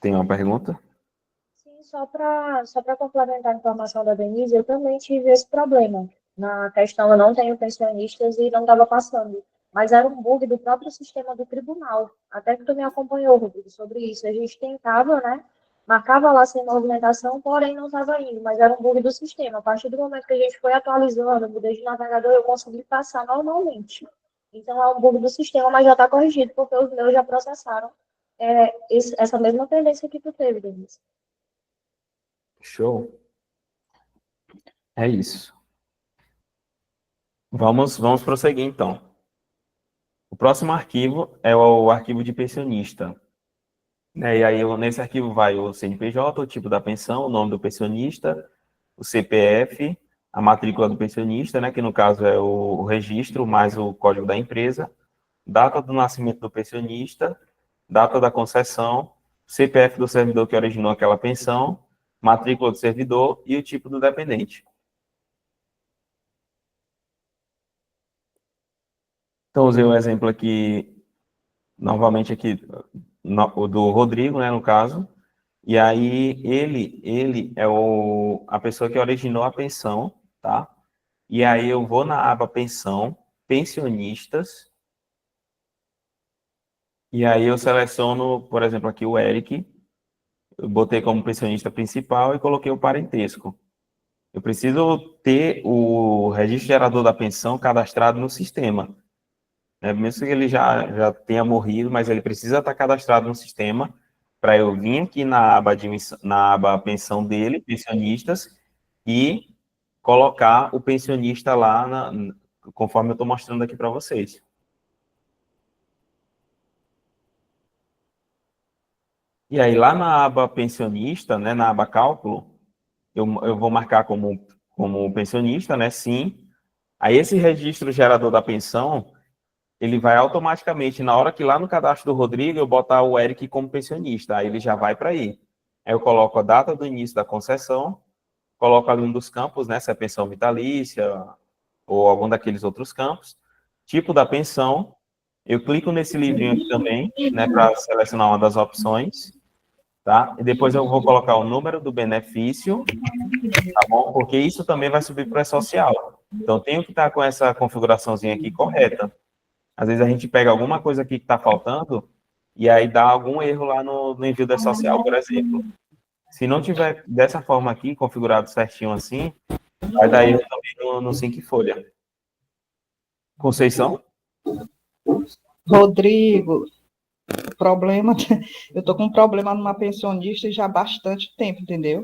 tem uma pergunta? Sim, só para complementar a informação da Denise, eu também tive esse problema. na questão eu não tenho pensionistas e não estava passando. Mas era um bug do próprio sistema do tribunal. Até que tu me acompanhou, Rodrigo, sobre isso. A gente tentava, né? Marcava lá sem movimentação, porém não estava indo, mas era um bug do sistema. A partir do momento que a gente foi atualizando, eu mudei de navegador, eu consegui passar normalmente. Então é um bug do sistema, mas já está corrigido, porque os meus já processaram essa mesma tendência que tu teve, Denise. Show. É isso. Vamos prosseguir, então. O próximo arquivo é o arquivo de pensionista. Né? E aí, nesse arquivo vai o CNPJ, o tipo da pensão, o nome do pensionista, o CPF, a matrícula do pensionista, né? Que no caso é o registro, mais o código da empresa, data do nascimento do pensionista, data da concessão, CPF do servidor que originou aquela pensão, matrícula do servidor e o tipo do dependente. Então, usei o exemplo aqui, novamente aqui, o do Rodrigo, né, no caso, e aí ele é a pessoa que originou a pensão, tá? E aí eu vou na aba pensão, pensionistas, e aí eu seleciono, por exemplo, aqui o Eric, eu botei como pensionista principal e coloquei o parentesco. Eu preciso ter o registro gerador da pensão cadastrado no sistema. Mesmo que ele já tenha morrido, mas ele precisa estar cadastrado no sistema para eu vir aqui na aba pensão dele, pensionistas, e colocar o pensionista lá, conforme eu estou mostrando aqui para vocês. E aí, lá na aba pensionista, né, na aba cálculo, eu vou marcar como pensionista, né, sim. Aí, esse registro gerador da pensão, ele vai automaticamente, na hora que lá no cadastro do Rodrigo, eu botar o Eric como pensionista, aí ele já vai para aí. Aí eu coloco a data do início da concessão, coloco ali um dos campos, né, se é pensão vitalícia, ou algum daqueles outros campos, tipo da pensão, eu clico nesse livrinho aqui também, né, para selecionar uma das opções, tá? E depois eu vou colocar o número do benefício, tá bom? Porque isso também vai subir para o E-Social. Então, eu tenho que estar com essa configuraçãozinha aqui correta. Às vezes a gente pega alguma coisa aqui que está faltando e aí dá algum erro lá no envio do E-Social, por exemplo. Se não tiver dessa forma aqui, configurado certinho assim, vai dar erro também no Sync Folha. Conceição? Rodrigo, o problema, eu tô com um problema numa pensionista já há bastante tempo, entendeu?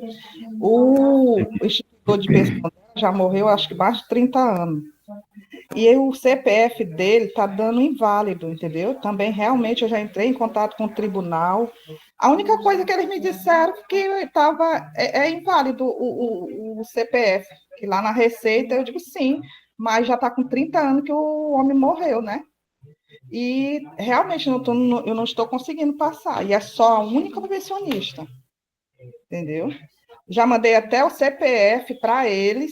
O institutor de pensão já morreu, acho que mais de 30 anos. E o CPF dele está dando inválido, entendeu? Também, realmente, eu já entrei em contato com o tribunal. A única coisa que eles me disseram que é inválido o CPF, que lá na Receita eu digo sim, mas já está com 30 anos que o homem morreu, né? E realmente eu não estou conseguindo passar. E é só a única pensionista, entendeu? Já mandei até o CPF para eles,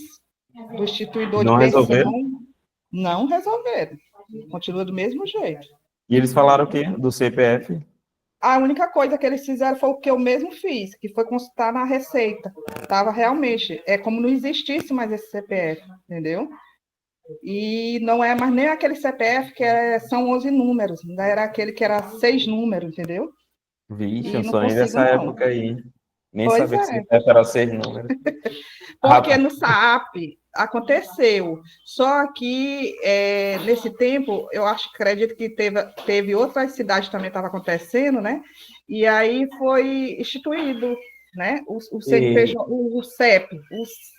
do instituidor Não de pensão. resolveram? Não resolveram. Continua do mesmo jeito. E eles falaram o quê? Do CPF? A única coisa que eles fizeram foi o que eu mesmo fiz, que foi consultar na Receita. Estava realmente, é como não existisse mais esse CPF, entendeu? E não é mais nem aquele CPF que são 11 números, ainda era aquele que era 6 números, entendeu? Vixe, E eu não sonhei dessa consigo, não. época aí. Nem Pois sabia que é. CPF era 6 números. Porque no SAP aconteceu. Só que nesse tempo, eu acredito que teve outras cidades também estava acontecendo, né? E aí foi instituído, né? O CNPJ, o CEP,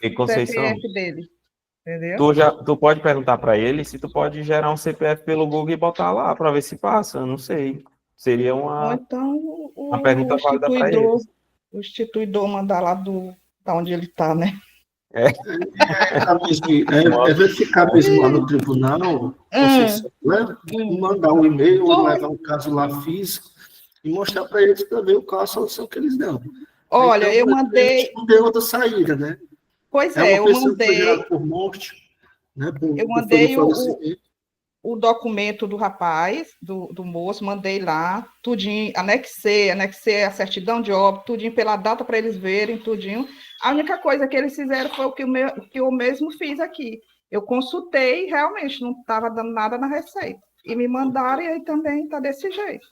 E o Conceição, CPF dele, entendeu? tu pode perguntar para ele se tu pode gerar um CPF pelo Google e botar lá para ver se passa, eu não sei. Seria Ou uma então pergunta válida para ele. o instituidor mandar lá da onde ele está, né? Verificar mesmo lá no tribunal, Conceição, né? Mandar um e-mail ou levar um caso lá físico e mostrar para eles também qual a solução que eles dão. Olha, então, eu mandei. Não tem outra saída, né? Pois É é, uma eu pessoa que foi gerada mandei. por morte, né? Eu Por mandei falecimento. o documento do rapaz, do moço, mandei lá, tudinho, anexei a certidão de óbito, tudinho pela data para eles verem, tudinho. A única coisa que eles fizeram foi o que eu mesmo fiz aqui. Eu consultei, realmente, não estava dando nada na receita. E me mandaram, e aí também está desse jeito.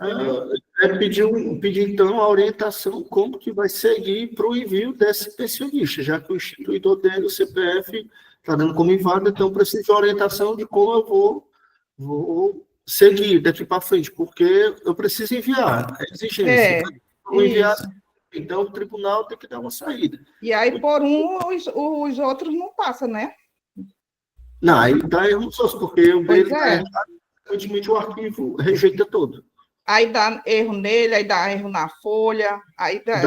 Pedir, então, a orientação como que vai seguir para o envio desse pensionista, já que o instituidor dele, o CPF, está dando como inválido, então preciso de orientação de como eu vou seguir daqui para frente, porque eu preciso enviar, é exigência. Vou enviar, então o tribunal tem que dar uma saída. E aí, por os outros não passam, né? Não, aí dá erro nos outros, porque o Pois dele é. consequentemente o arquivo rejeita todo. Aí dá erro nele, aí dá erro na folha, aí dá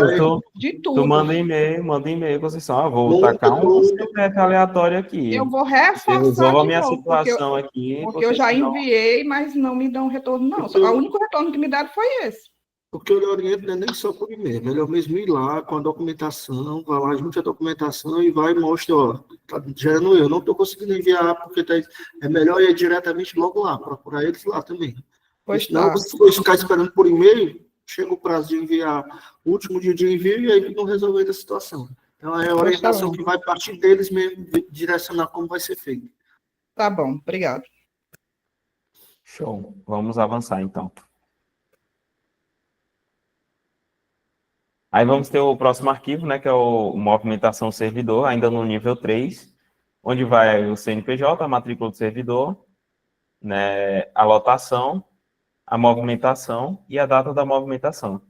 de tudo. Tu manda e-mail, Conceição, vou tacar um CPF aleatório aqui. Eu vou reforçar resolva a de minha novo, situação aqui. porque eu já enviei, mas não me dão retorno, não. Só, o único retorno que me deram foi esse. Porque eu lhe oriento, não é nem só por e-mail, é melhor mesmo ir lá com a documentação, vai lá, junte a documentação e vai e mostra, ó, tá gerando eu não estou conseguindo enviar, porque é melhor ir diretamente logo lá, procurar eles lá também. Pois senão, se for ficar esperando por e-mail, chega o prazo de enviar o último dia de envio e aí não resolver a situação. Então, é a orientação que vai partir deles mesmo, direcionar como vai ser feito. Tá bom, obrigado. Show. Vamos avançar, então. Aí vamos ter o próximo arquivo, né, que é o movimentação servidor, ainda no nível 3, onde vai o CNPJ, a matrícula do servidor, né, a lotação, a movimentação e a data da movimentação.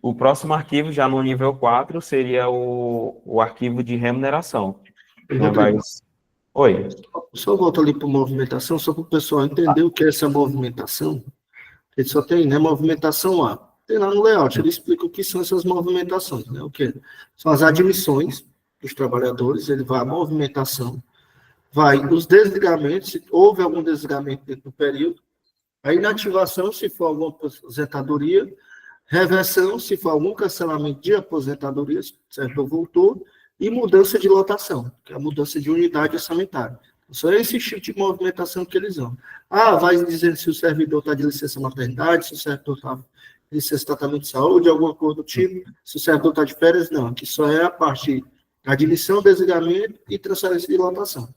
O próximo arquivo, já no nível 4, seria o arquivo de remuneração. Oi. Só volto ali para movimentação, só para o pessoal entender o que é essa movimentação. Ele só tem, né, movimentação lá. Tem lá no layout, ele explica o que são essas movimentações, né? O que são as admissões dos trabalhadores, ele vai à movimentação, vai os desligamentos, se houve algum desligamento dentro do período, a inativação, se for alguma aposentadoria, reversão, se for algum cancelamento de aposentadoria, certo, voltou, e mudança de lotação, que é a mudança de unidade orçamentária. Só esse tipo de movimentação que eles vão. Vai dizendo se o servidor está de licença maternidade, se o servidor está de licença de tratamento de saúde, alguma coisa do tipo, se o servidor está de férias, não, que só é a parte da admissão, desligamento e transferência de lotação.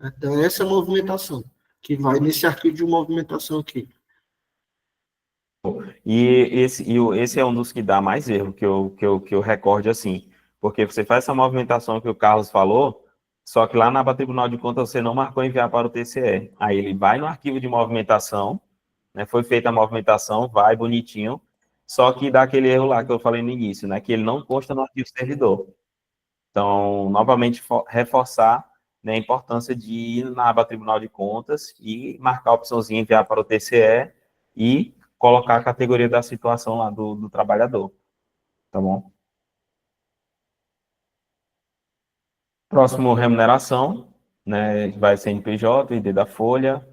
Então, essa é a movimentação, que vai nesse arquivo de movimentação aqui. E esse é um dos que dá mais erro, que eu recorde assim, porque você faz essa movimentação que o Carlos falou, só que lá na aba Tribunal de Contas você não marcou enviar para o TCE. Aí ele vai no arquivo de movimentação, né, foi feita a movimentação, vai bonitinho, só que dá aquele erro lá que eu falei no início, né, que ele não consta no arquivo servidor. Então, novamente, reforçar, né, a importância de ir na aba Tribunal de Contas e marcar a opçãozinha enviar para o TCE e colocar a categoria da situação lá do trabalhador. Tá bom? Próximo, remuneração, né, vai CNPJ, ID da folha,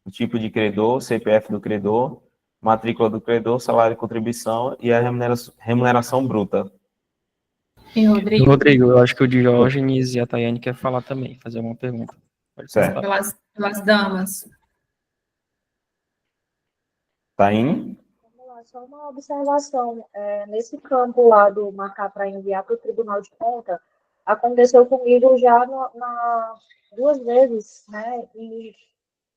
o tipo de credor, CPF do credor, matrícula do credor, salário e contribuição e a remuneração bruta. E Rodrigo, eu acho que o Diógenes e a Tayane querem falar também, fazer uma pergunta. Certo. Pelas damas. Taine? Vamos lá, só uma observação. Nesse campo lá do marcar para enviar para o Tribunal de Contas, aconteceu comigo já duas vezes, né, em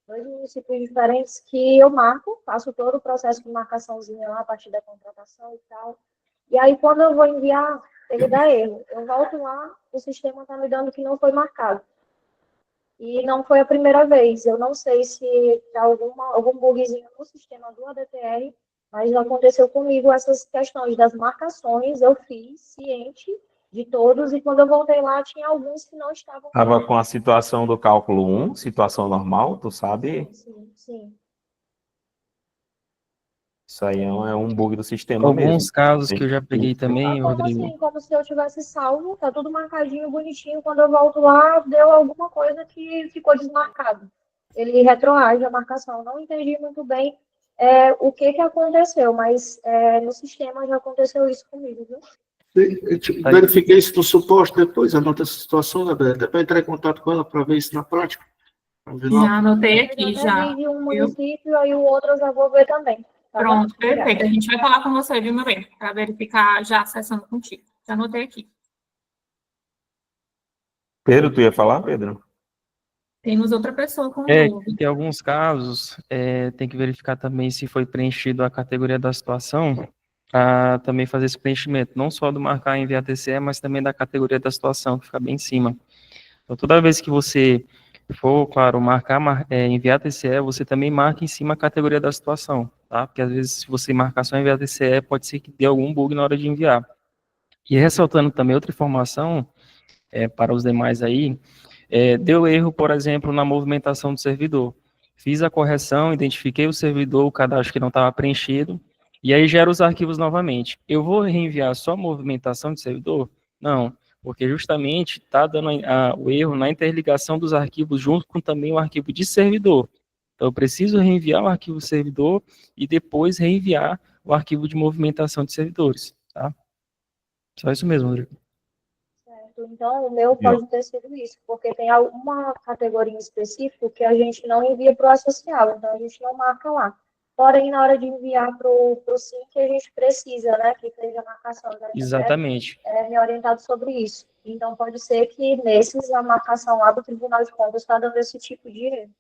2 municípios diferentes, que eu marco, faço todo o processo de marcaçãozinha lá, a partir da contratação e tal. E aí, quando eu vou enviar, ele dá erro. Eu volto lá, o sistema está me dando que não foi marcado. E não foi a primeira vez. Eu não sei se está algum bugzinho no sistema do ADTR, mas aconteceu comigo essas questões das marcações, eu fiz ciente de todos, e quando eu voltei lá, tinha alguns que não estavam... Estava com a situação do cálculo 1, situação normal, tu sabe? Sim. Isso aí é um bug do sistema Alguns mesmo. casos que eu já peguei também, Rodrigo. Assim, como se eu tivesse salvo, tá tudo marcadinho, bonitinho, quando eu volto lá, deu alguma coisa que ficou desmarcado. Ele retroage a marcação. Não entendi muito bem o que aconteceu, mas no sistema já aconteceu isso comigo, viu? Verifiquei isso no suporte depois, anota essa situação, Gabriela, até para entrar em contato com ela para ver isso na prática. Já anotei aqui, já. De um município, aí o outro eu já vou ver também. Tá Pronto, bom? perfeito. A gente vai falar com você, viu, meu bem? Para verificar já acessando contigo. Já anotei aqui. Pedro, tu ia falar, Pedro? Temos outra pessoa com É, dúvida. tem alguns casos, tem que verificar também se foi preenchido a categoria da situação, para também fazer esse preenchimento, não só do marcar em VATCE, mas também da categoria da situação, que fica bem em cima. Então, toda vez que você for, claro, enviar TCE, você também marca em cima a categoria da situação, tá? Porque às vezes, se você marcar só enviar TCE, pode ser que dê algum bug na hora de enviar. E ressaltando também outra informação, para os demais aí, deu erro, por exemplo, na movimentação do servidor. Fiz a correção, identifiquei o servidor, o cadastro que não estava preenchido, e aí gera os arquivos novamente. Eu vou reenviar só a movimentação de servidor? Não, porque justamente está dando o erro na interligação dos arquivos junto com também o arquivo de servidor. Então, eu preciso reenviar o arquivo servidor e depois reenviar o arquivo de movimentação de servidores, tá? Só isso mesmo, Rodrigo. Certo. Então, o meu pode ter sido isso, porque tem alguma categoria em específico que a gente não envia para o social, então a gente não marca lá. Porém, na hora de enviar para o SINC, a gente precisa, né, que seja a marcação. Né? Exatamente. Me orientado sobre isso. Então, pode ser que nesses, a marcação lá do Tribunal de Contas está dando esse tipo de erro.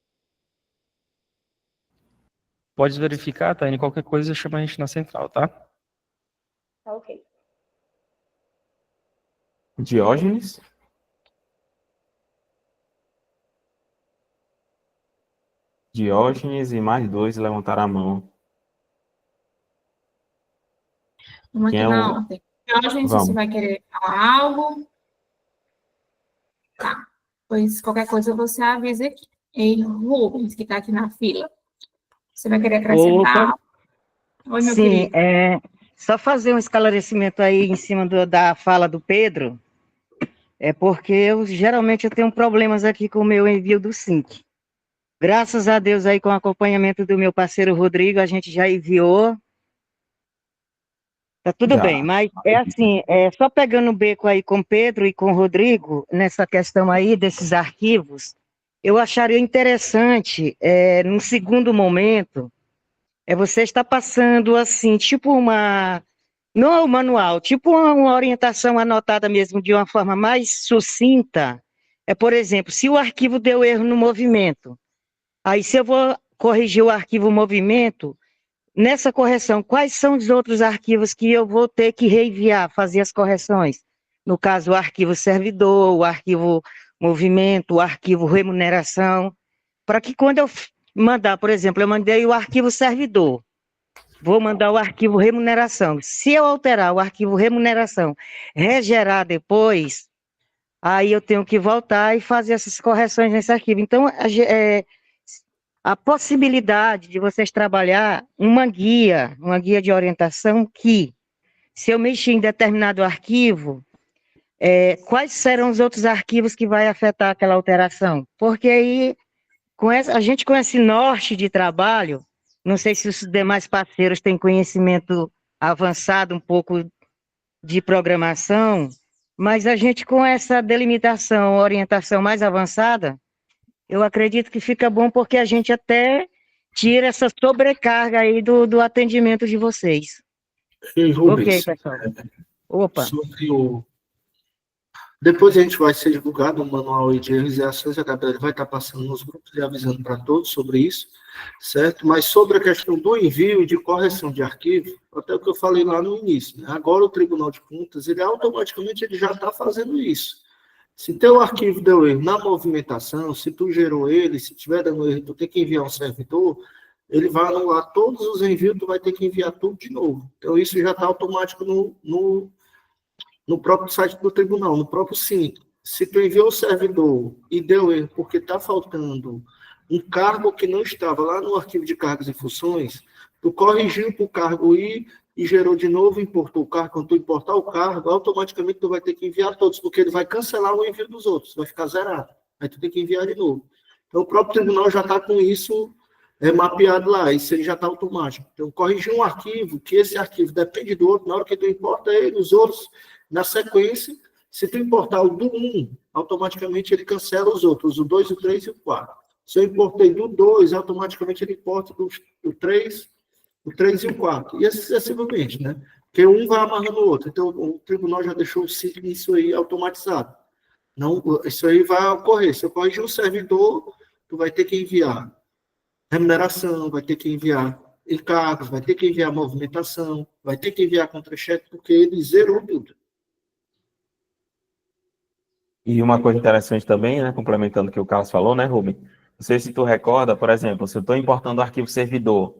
Pode verificar, Taine, qualquer coisa chama a gente na central, tá? Tá ok. Diógenes? Diógenes e mais 2 levantaram a mão. Vamos aqui Quem é na o- ordem. Diógenes, Vamos. você vai querer falar algo? Tá. Pois qualquer coisa você avisa aqui. E Rubens, que está aqui na fila. Você vai querer acrescentar? Oi, meu Sim, querido. só fazer um esclarecimento aí em cima da fala do Pedro, porque geralmente eu tenho problemas aqui com o meu envio do SINC. Graças a Deus aí com o acompanhamento do meu parceiro Rodrigo, a gente já enviou. Tá tudo Já. bem, mas é assim, só pegando o beco aí com o Pedro e com o Rodrigo, nessa questão aí desses arquivos, eu acharia interessante, num segundo momento, você está passando assim, tipo não é um manual, tipo uma orientação anotada mesmo de uma forma mais sucinta. Por exemplo, se o arquivo deu erro no movimento, aí se eu vou corrigir o arquivo movimento, nessa correção, quais são os outros arquivos que eu vou ter que reenviar, fazer as correções? No caso, o arquivo servidor, o arquivo movimento, o arquivo remuneração, para que quando eu mandar, por exemplo, eu mandei o arquivo servidor, vou mandar o arquivo remuneração. Se eu alterar o arquivo remuneração, regerar depois, aí eu tenho que voltar e fazer essas correções nesse arquivo. Então, a possibilidade de vocês trabalhar uma guia de orientação que, se eu mexer em determinado arquivo, quais serão os outros arquivos que vai afetar aquela alteração? Porque aí, a gente com esse norte de trabalho, não sei se os demais parceiros têm conhecimento avançado um pouco de programação, mas a gente com essa delimitação, orientação mais avançada, eu acredito que fica bom porque a gente até tira essa sobrecarga aí do atendimento de vocês. E, Rubens, Ok, pessoal. Opa. Depois a gente vai ser divulgado um manual de erros e ações, a Gabriela vai estar passando nos grupos e avisando para todos sobre isso, certo? Mas sobre a questão do envio e de correção de arquivo, até o que eu falei lá no início, né? Agora o Tribunal de Contas, ele automaticamente já está fazendo isso. Se teu arquivo deu erro na movimentação, se tu gerou ele, se tiver dando erro, tu tem que enviar um servidor, ele vai anular todos os envios, tu vai ter que enviar tudo de novo. Então, isso já está automático no próprio site do tribunal, no próprio SINC. Se tu enviou o servidor e deu erro porque está faltando um cargo que não estava lá no arquivo de cargos e funções, tu corrigiu para o cargo ir e gerou de novo, importou o cargo. Quando tu importar o cargo, automaticamente tu vai ter que enviar todos, porque ele vai cancelar o envio dos outros, vai ficar zerado. Aí tu tem que enviar de novo. Então, o próprio tribunal já está com isso mapeado lá, isso ele já está automático. Então, corrigir um arquivo, que esse arquivo depende do outro, na hora que tu importa ele, os outros, na sequência, se tu importar o do 1, automaticamente ele cancela os outros, o 2, o 3 e o 4. Se eu importei do 2, automaticamente ele importa do 3, o 3 e o 4. E assim sucessivamente, né? Porque um vai amarrando o outro. Então, o tribunal já deixou isso aí automatizado. Não, isso aí vai ocorrer. Se eu corrigir um servidor, tu vai ter que enviar remuneração, vai ter que enviar encargos, vai ter que enviar movimentação, vai ter que enviar contra-cheque, porque ele zerou tudo. E uma coisa interessante também, né, complementando o que o Carlos falou, né, Rubem? Não sei se tu recorda, por exemplo, se eu estou importando o arquivo servidor,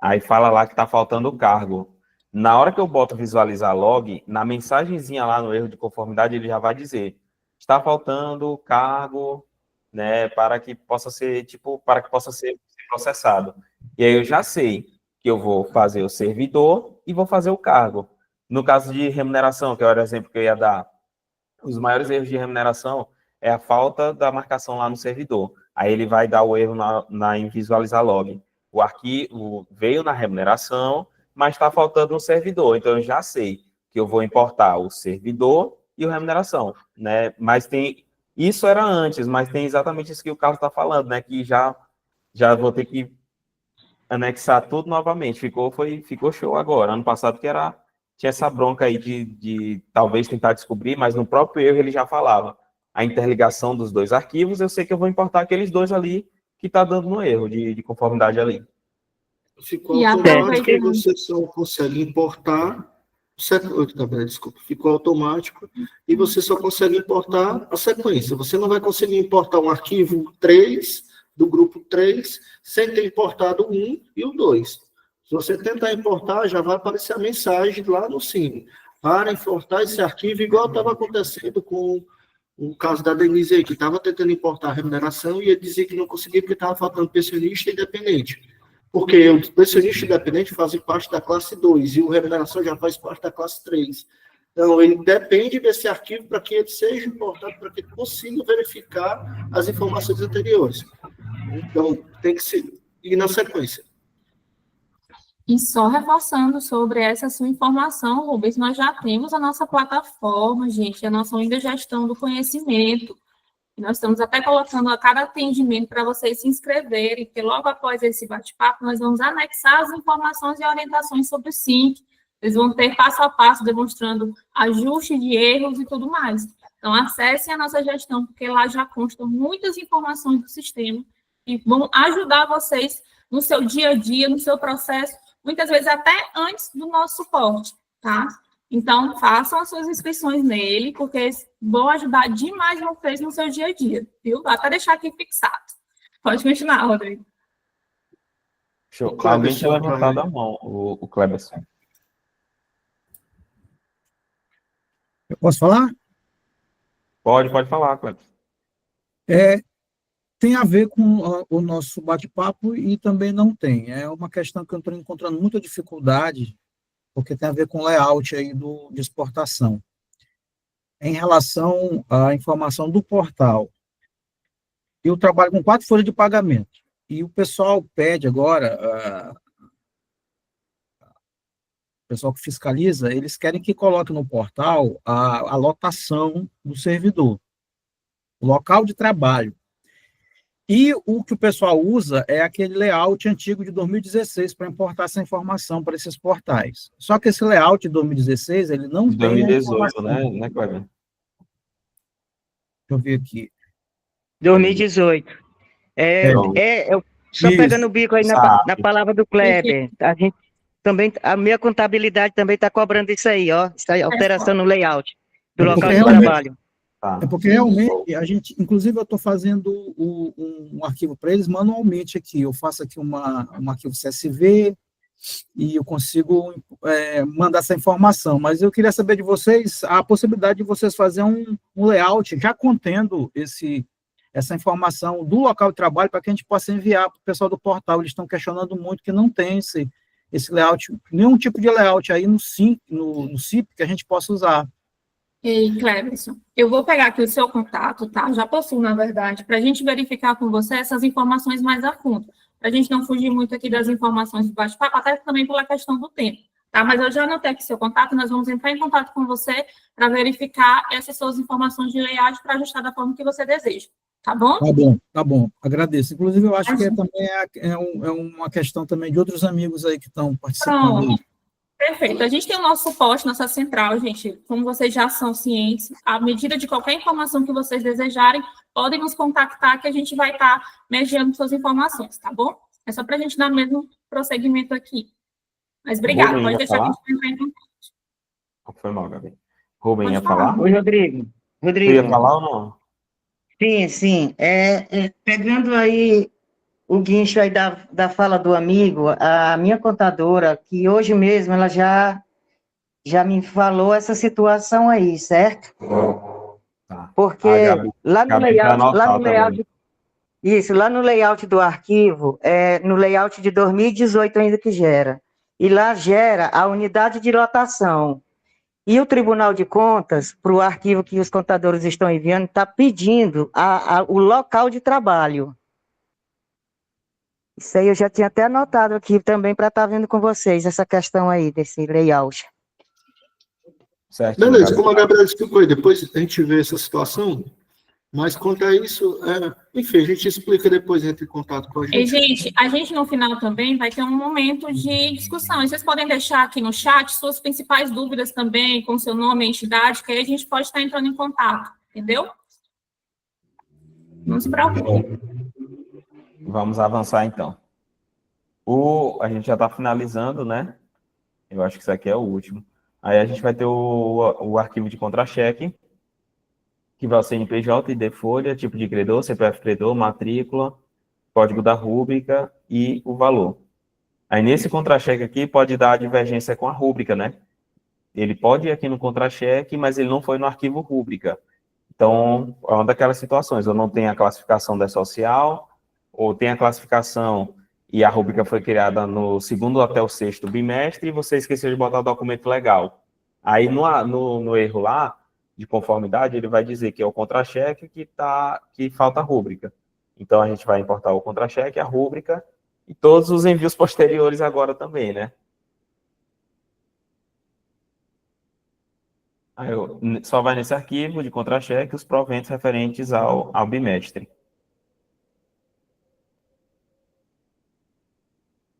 aí fala lá que está faltando o cargo. Na hora que eu boto visualizar log, na mensagenzinha lá no erro de conformidade, ele já vai dizer, está faltando cargo, né, para que possa ser processado. E aí eu já sei que eu vou fazer o servidor e vou fazer o cargo. No caso de remuneração, que era o exemplo que eu ia dar, os maiores erros de remuneração é a falta da marcação lá no servidor. Aí ele vai dar o erro em visualizar log. O arquivo veio na remuneração, mas está faltando um servidor. Então, eu já sei que eu vou importar o servidor e a remuneração, né? Mas isso era antes, mas tem exatamente isso que o Carlos está falando, né? Que já vou ter que anexar tudo novamente. Ficou show agora. Ano passado tinha essa bronca aí de talvez tentar descobrir, mas no próprio erro ele já falava. A interligação dos dois arquivos, eu sei que eu vou importar aqueles dois ali que está dando no erro de conformidade ali. Ficou automático e você só consegue importar. Desculpa, ficou automático e você só consegue importar a sequência. Você não vai conseguir importar um arquivo 3 do grupo 3 sem ter importado o 1 e o 2. Se você tentar importar, já vai aparecer a mensagem lá no SIM para importar esse arquivo, igual estava acontecendo com o caso da Denise aí, que estava tentando importar a remuneração e ele dizia que não conseguia porque estava faltando pensionista e dependente. Porque o pensionista e dependente fazem parte da classe 2 e o remuneração já faz parte da classe 3. Então, ele depende desse arquivo para que ele seja importado, para que ele consiga verificar as informações anteriores. Então, tem que ir na sequência. E só reforçando sobre essa sua informação, Rubens, nós já temos a nossa plataforma, gente, a nossa linha de gestão do conhecimento. Nós estamos até colocando a cada atendimento para vocês se inscreverem, porque logo após esse bate-papo, nós vamos anexar as informações e orientações sobre o SINC. Eles vão ter passo a passo demonstrando ajuste de erros e tudo mais. Então, acessem a nossa gestão, porque lá já constam muitas informações do sistema e vão ajudar vocês no seu dia a dia, no seu processo, muitas vezes até antes do nosso suporte, tá? Então, façam as suas inscrições nele, porque eles vão ajudar demais vocês no seu dia a dia, viu? Vou até deixar aqui fixado. Pode continuar, Rodrigo. Show. Alguém tinha levantado a mão, o Cleberson. Eu posso falar? Pode falar, Cleberson. Tem a ver com o nosso bate-papo e também não tem. É uma questão que eu estou encontrando muita dificuldade, porque tem a ver com o layout aí de exportação. Em relação à informação do portal, eu trabalho com 4 folhas de pagamento, e o pessoal pede agora, o pessoal que fiscaliza, eles querem que coloque no portal a lotação do servidor, o local de trabalho. E o que o pessoal usa é aquele layout antigo de 2016 para importar essa informação para esses portais. Só que esse layout de 2016, ele não tem... 2018, né, Cleber? Deixa eu ver aqui. 2018. Só Isso. pegando o bico aí na palavra do Kleber. A gente também, a minha contabilidade também está cobrando isso aí, ó. Está alteração no layout do local de trabalho. É porque realmente, a gente, inclusive eu estou fazendo um arquivo para eles manualmente aqui, eu faço aqui um arquivo CSV e eu consigo mandar essa informação, mas eu queria saber de vocês a possibilidade de vocês fazerem um layout já contendo essa informação do local de trabalho para que a gente possa enviar para o pessoal do portal. Eles estão questionando muito que não tem esse layout, nenhum tipo de layout aí no CIP que a gente possa usar. Ei, Cleberson, eu vou pegar aqui o seu contato, tá? Já possuo, na verdade, para a gente verificar com você essas informações mais a fundo, para a gente não fugir muito aqui das informações do bate-papo, até também pela questão do tempo, tá? Mas eu já anotei aqui seu contato, nós vamos entrar em contato com você para verificar essas suas informações de layout para ajustar da forma que você deseja, tá bom? Tá bom, agradeço. Inclusive, eu acho que também é uma questão também de outros amigos aí que estão participando. Pronto. Perfeito. A gente tem o nosso suporte, nossa central, gente. Como vocês já são cientes, à medida de qualquer informação que vocês desejarem, podem nos contactar que a gente vai estar mediando suas informações, tá bom? É só para a gente dar mesmo prosseguimento aqui. Mas obrigada, Rubem pode ia deixar falar? que a gente vai entrar em contato. Foi mal, Gabi. Rubem Pode ia falar. falar? Oi, Rodrigo. Tu ia Rodrigo, falar ou não? sim, sim. Pegando aí o guincho aí da fala do amigo, a minha contadora, que hoje mesmo ela já me falou essa situação aí, certo? Tá. Porque A Gabi, lá no Gabi vai anotar também. layout, isso, lá no layout do arquivo, no layout de 2018 ainda que gera. E lá gera a unidade de lotação. E o Tribunal de Contas, para o arquivo que os contadores estão enviando, está pedindo o local de trabalho. Isso aí eu já tinha até anotado aqui também para estar vendo com vocês, essa questão aí desse layout. Certinho, Beleza, Gabi. como a Gabriela explicou aí, depois a gente vê essa situação, mas quanto a isso, enfim, a gente explica depois, entra em contato com a E, gente. gente, a gente no final também vai ter um momento de discussão. E vocês podem deixar aqui no chat suas principais dúvidas também, com seu nome e entidade, que aí a gente pode estar entrando em contato, entendeu? Não se preocupe. Vamos avançar, então. A gente já está finalizando, né? Eu acho que isso aqui é o último. Aí a gente vai ter o arquivo de contra-cheque, que vai o CNPJ, ID folha, tipo de credor, CPF credor, matrícula, código da rúbrica e o valor. Aí nesse contra-cheque aqui pode dar a divergência com a rúbrica, né? Ele pode ir aqui no contra-cheque, mas ele não foi no arquivo rúbrica. Então, é uma daquelas situações, ou não tem a classificação da social, ou tem a classificação e a rúbrica foi criada no segundo até o sexto bimestre e você esqueceu de botar o documento legal. Aí, no erro lá, de conformidade, ele vai dizer que é o contra-cheque que falta a rúbrica. Então, a gente vai importar o contra-cheque, a rúbrica e todos os envios posteriores agora também, né? Aí só vai nesse arquivo de contra-cheque os proventos referentes ao bimestre.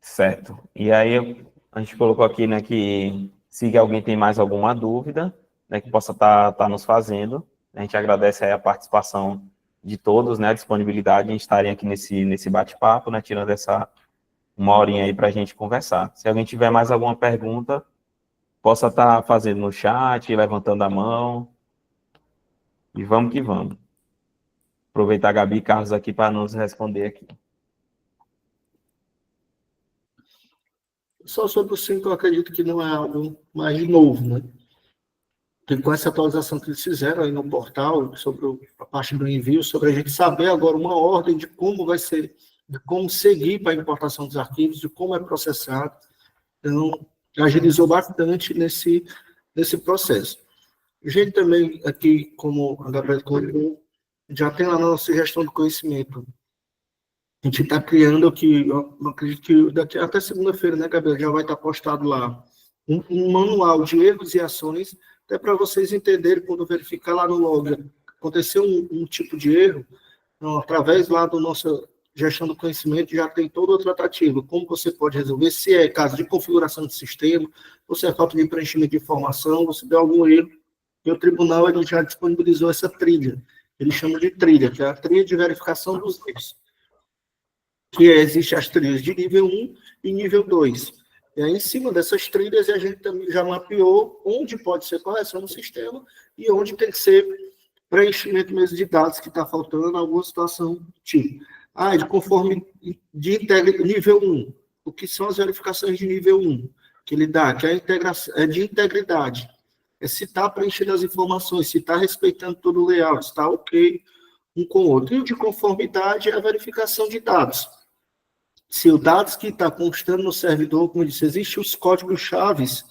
Certo. E aí a gente colocou aqui, né, que se alguém tem mais alguma dúvida, né, que possa estar nos fazendo. A gente agradece aí a participação de todos, né, a disponibilidade em estarem aqui nesse bate-papo, né, tirando uma horinha aí para a gente conversar. Se alguém tiver mais alguma pergunta, possa estar fazendo no chat, levantando a mão. E vamos que vamos. Aproveitar a Gabi e Carlos aqui para nos responder aqui. Só sobre o 5, eu acredito que não é algo mais novo, né? Porque com essa atualização que eles fizeram aí no portal, sobre a parte do envio, sobre a gente saber agora uma ordem de como vai ser, de como seguir para a importação dos arquivos, de como é processado. Então, agilizou bastante nesse processo. A gente também, aqui, como a Gabriela colocou, já tem lá na nossa gestão do conhecimento. A gente está criando aqui, eu acredito que daqui até segunda-feira, né, Gabriela, já vai estar postado lá um manual de erros e ações, até para vocês entenderem, quando verificar lá no log, aconteceu um tipo de erro, então, através lá do nosso gestão do conhecimento, já tem toda a tratativa, como você pode resolver, se é caso de configuração de sistema, ou se é falta de preenchimento de informação, ou se der algum erro, e o tribunal ele já disponibilizou essa trilha, ele chama de trilha, que é a trilha de verificação dos erros. Que existe as trilhas de nível 1 e nível 2. E aí, em cima dessas trilhas, a gente também já mapeou onde pode ser correção no sistema e onde tem que ser preenchimento mesmo de dados que está faltando, alguma situação tipo. Nível 1. O que são as verificações de nível 1? Que ele dá, que é de integridade. É se está preenchendo as informações, se está respeitando todo o layout, se está ok um com o outro. E o de conformidade é a verificação de dados. Se os dados que está constando no servidor, como eu disse, existem os códigos-chaves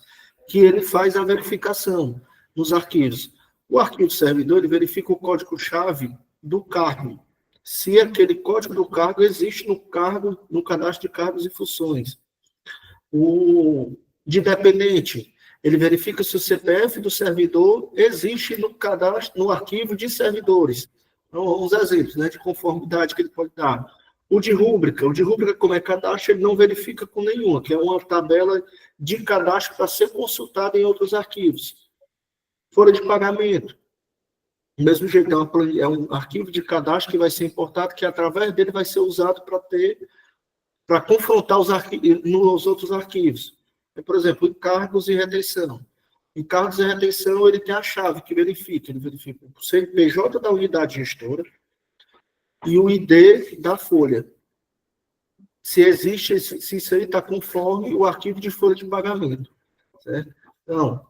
que ele faz a verificação nos arquivos. O arquivo servidor, ele verifica o código-chave do cargo. Se aquele código do cargo existe no cadastro de cargos e funções. O de dependente, ele verifica se o CPF do servidor existe no cadastro, no arquivo de servidores. Então, uns exemplos, né, de conformidade que ele pode dar. O de rúbrica, como é cadastro, ele não verifica com nenhuma, que é uma tabela de cadastro para ser consultado em outros arquivos. Folha de pagamento. Do mesmo jeito, é um arquivo de cadastro que vai ser importado, que através dele vai ser usado para confrontar nos outros arquivos. Por exemplo, encargos e retenção. Encargos e retenção, ele tem a chave que verifica. Ele verifica o CNPJ da unidade gestora e o ID da folha. Se existe, se isso aí está conforme o arquivo de folha de pagamento. Certo? Então,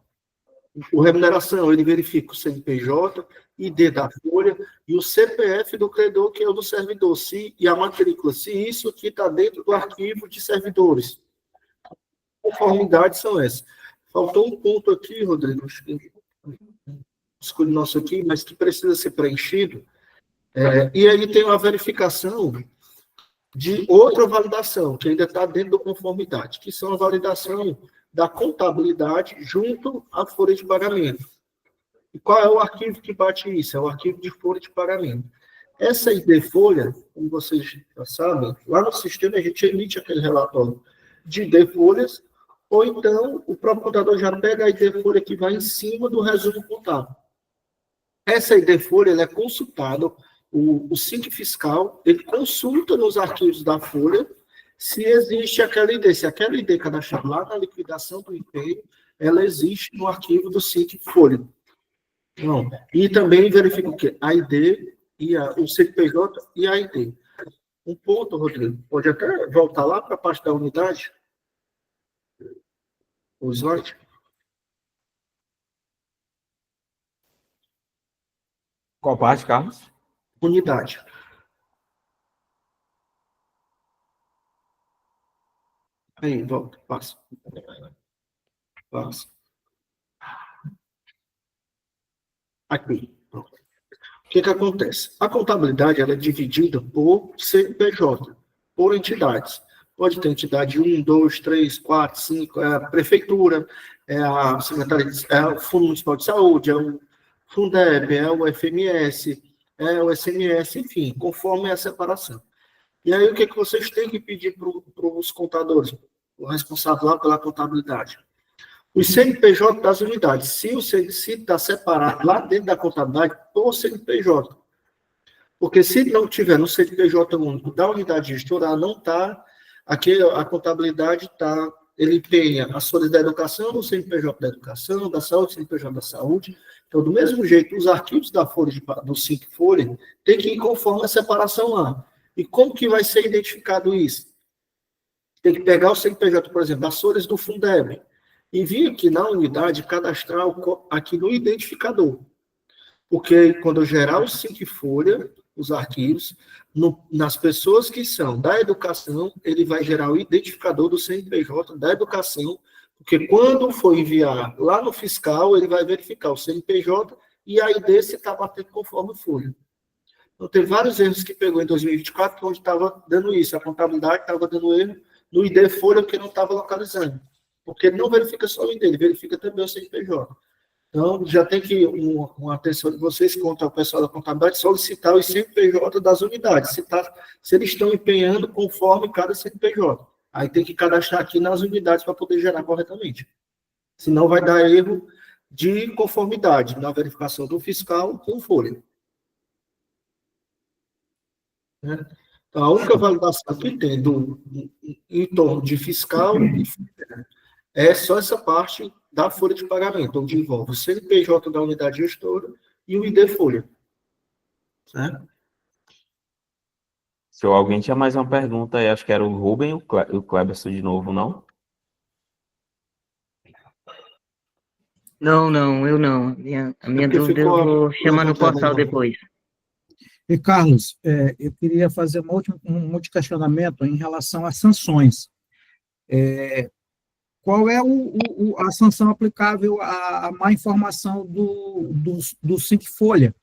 o remuneração, ele verifica o CNPJ, ID da folha e o CPF do credor, que é o do servidor, e a matrícula, se isso aqui está dentro do arquivo de servidores. Conformidades são essas. Faltou um ponto aqui, Rodrigo, escolhi nosso aqui, mas que precisa ser preenchido. E aí tem uma verificação de outra validação, que ainda está dentro da conformidade, que são a validação da contabilidade junto à folha de pagamento. E qual é o arquivo que bate isso? É o arquivo de folha de pagamento. Essa ID folha, como vocês já sabem, lá no sistema a gente emite aquele relatório de ID folhas, ou então o próprio contador já pega a ID folha que vai em cima do resumo contábil. Essa ID folha ela é consultada, o SINC fiscal, ele consulta nos arquivos da folha se existe aquela ID, se aquela ID cadastrada lá na liquidação do empenho, ela existe no arquivo do SINC folha. Não. E também verifica o quê? A ID, o CNPJ e a ID. Um ponto, Rodrigo, pode até voltar lá para a parte da unidade? O slide? Qual parte, Carlos? Unidade. Aí, volta, passa. Passa. Aqui. Pronto. O que acontece? A contabilidade ela é dividida por CNPJ, por entidades. Pode ter entidade 1, 2, 3, 4, 5, é a prefeitura, é a secretaria, é o Fundo Municipal de Saúde, é o Fundeb, é o FMS, é o SMS, enfim, conforme a separação. E aí, o que vocês têm que pedir para os contadores, o responsável lá pela contabilidade? O CNPJ das unidades, se está separado lá dentro da contabilidade, por CNPJ. Porque se não tiver no CNPJ único da unidade gestora, não está, aqui a contabilidade está, ele tem as folhas da educação, o CNPJ da educação, da saúde, o CNPJ da saúde. Então, do mesmo jeito, os arquivos da folha do SINC folha tem que ir conforme a separação lá. E como que vai ser identificado isso? Tem que pegar o CNPJ, por exemplo, das folhas do Fundeb, e vir aqui na unidade cadastrar aqui no identificador. Porque quando eu gerar o SINC folha, os arquivos, nas pessoas que são da educação, ele vai gerar o identificador do CNPJ da educação, porque quando for enviar lá no fiscal, ele vai verificar o CNPJ e a ID se está batendo conforme folha. Então, tem vários erros que pegou em 2024, onde estava dando isso. A contabilidade estava dando erro no ID folha, porque não estava localizando. Porque ele não verifica só o ID, ele verifica também o CNPJ. Então, já tem que, uma atenção de vocês, contra o pessoal da contabilidade, solicitar o CNPJ das unidades, se eles estão empenhando conforme cada CNPJ. Aí tem que cadastrar aqui nas unidades para poder gerar corretamente. Senão vai dar erro de conformidade na verificação do fiscal com folha. Então, a única validação que tem em torno de fiscal é só essa parte da folha de pagamento, onde envolve o CNPJ da unidade gestora e o ID folha. Certo? Se alguém tinha mais uma pergunta, eu acho que era o Rubem e o Cleberson de novo, não? Não, eu não. A minha dúvida eu vou chamar no portal depois. E, Carlos, eu queria fazer um último questionamento em relação às sanções. Qual é a sanção aplicável à má informação do SINC folha?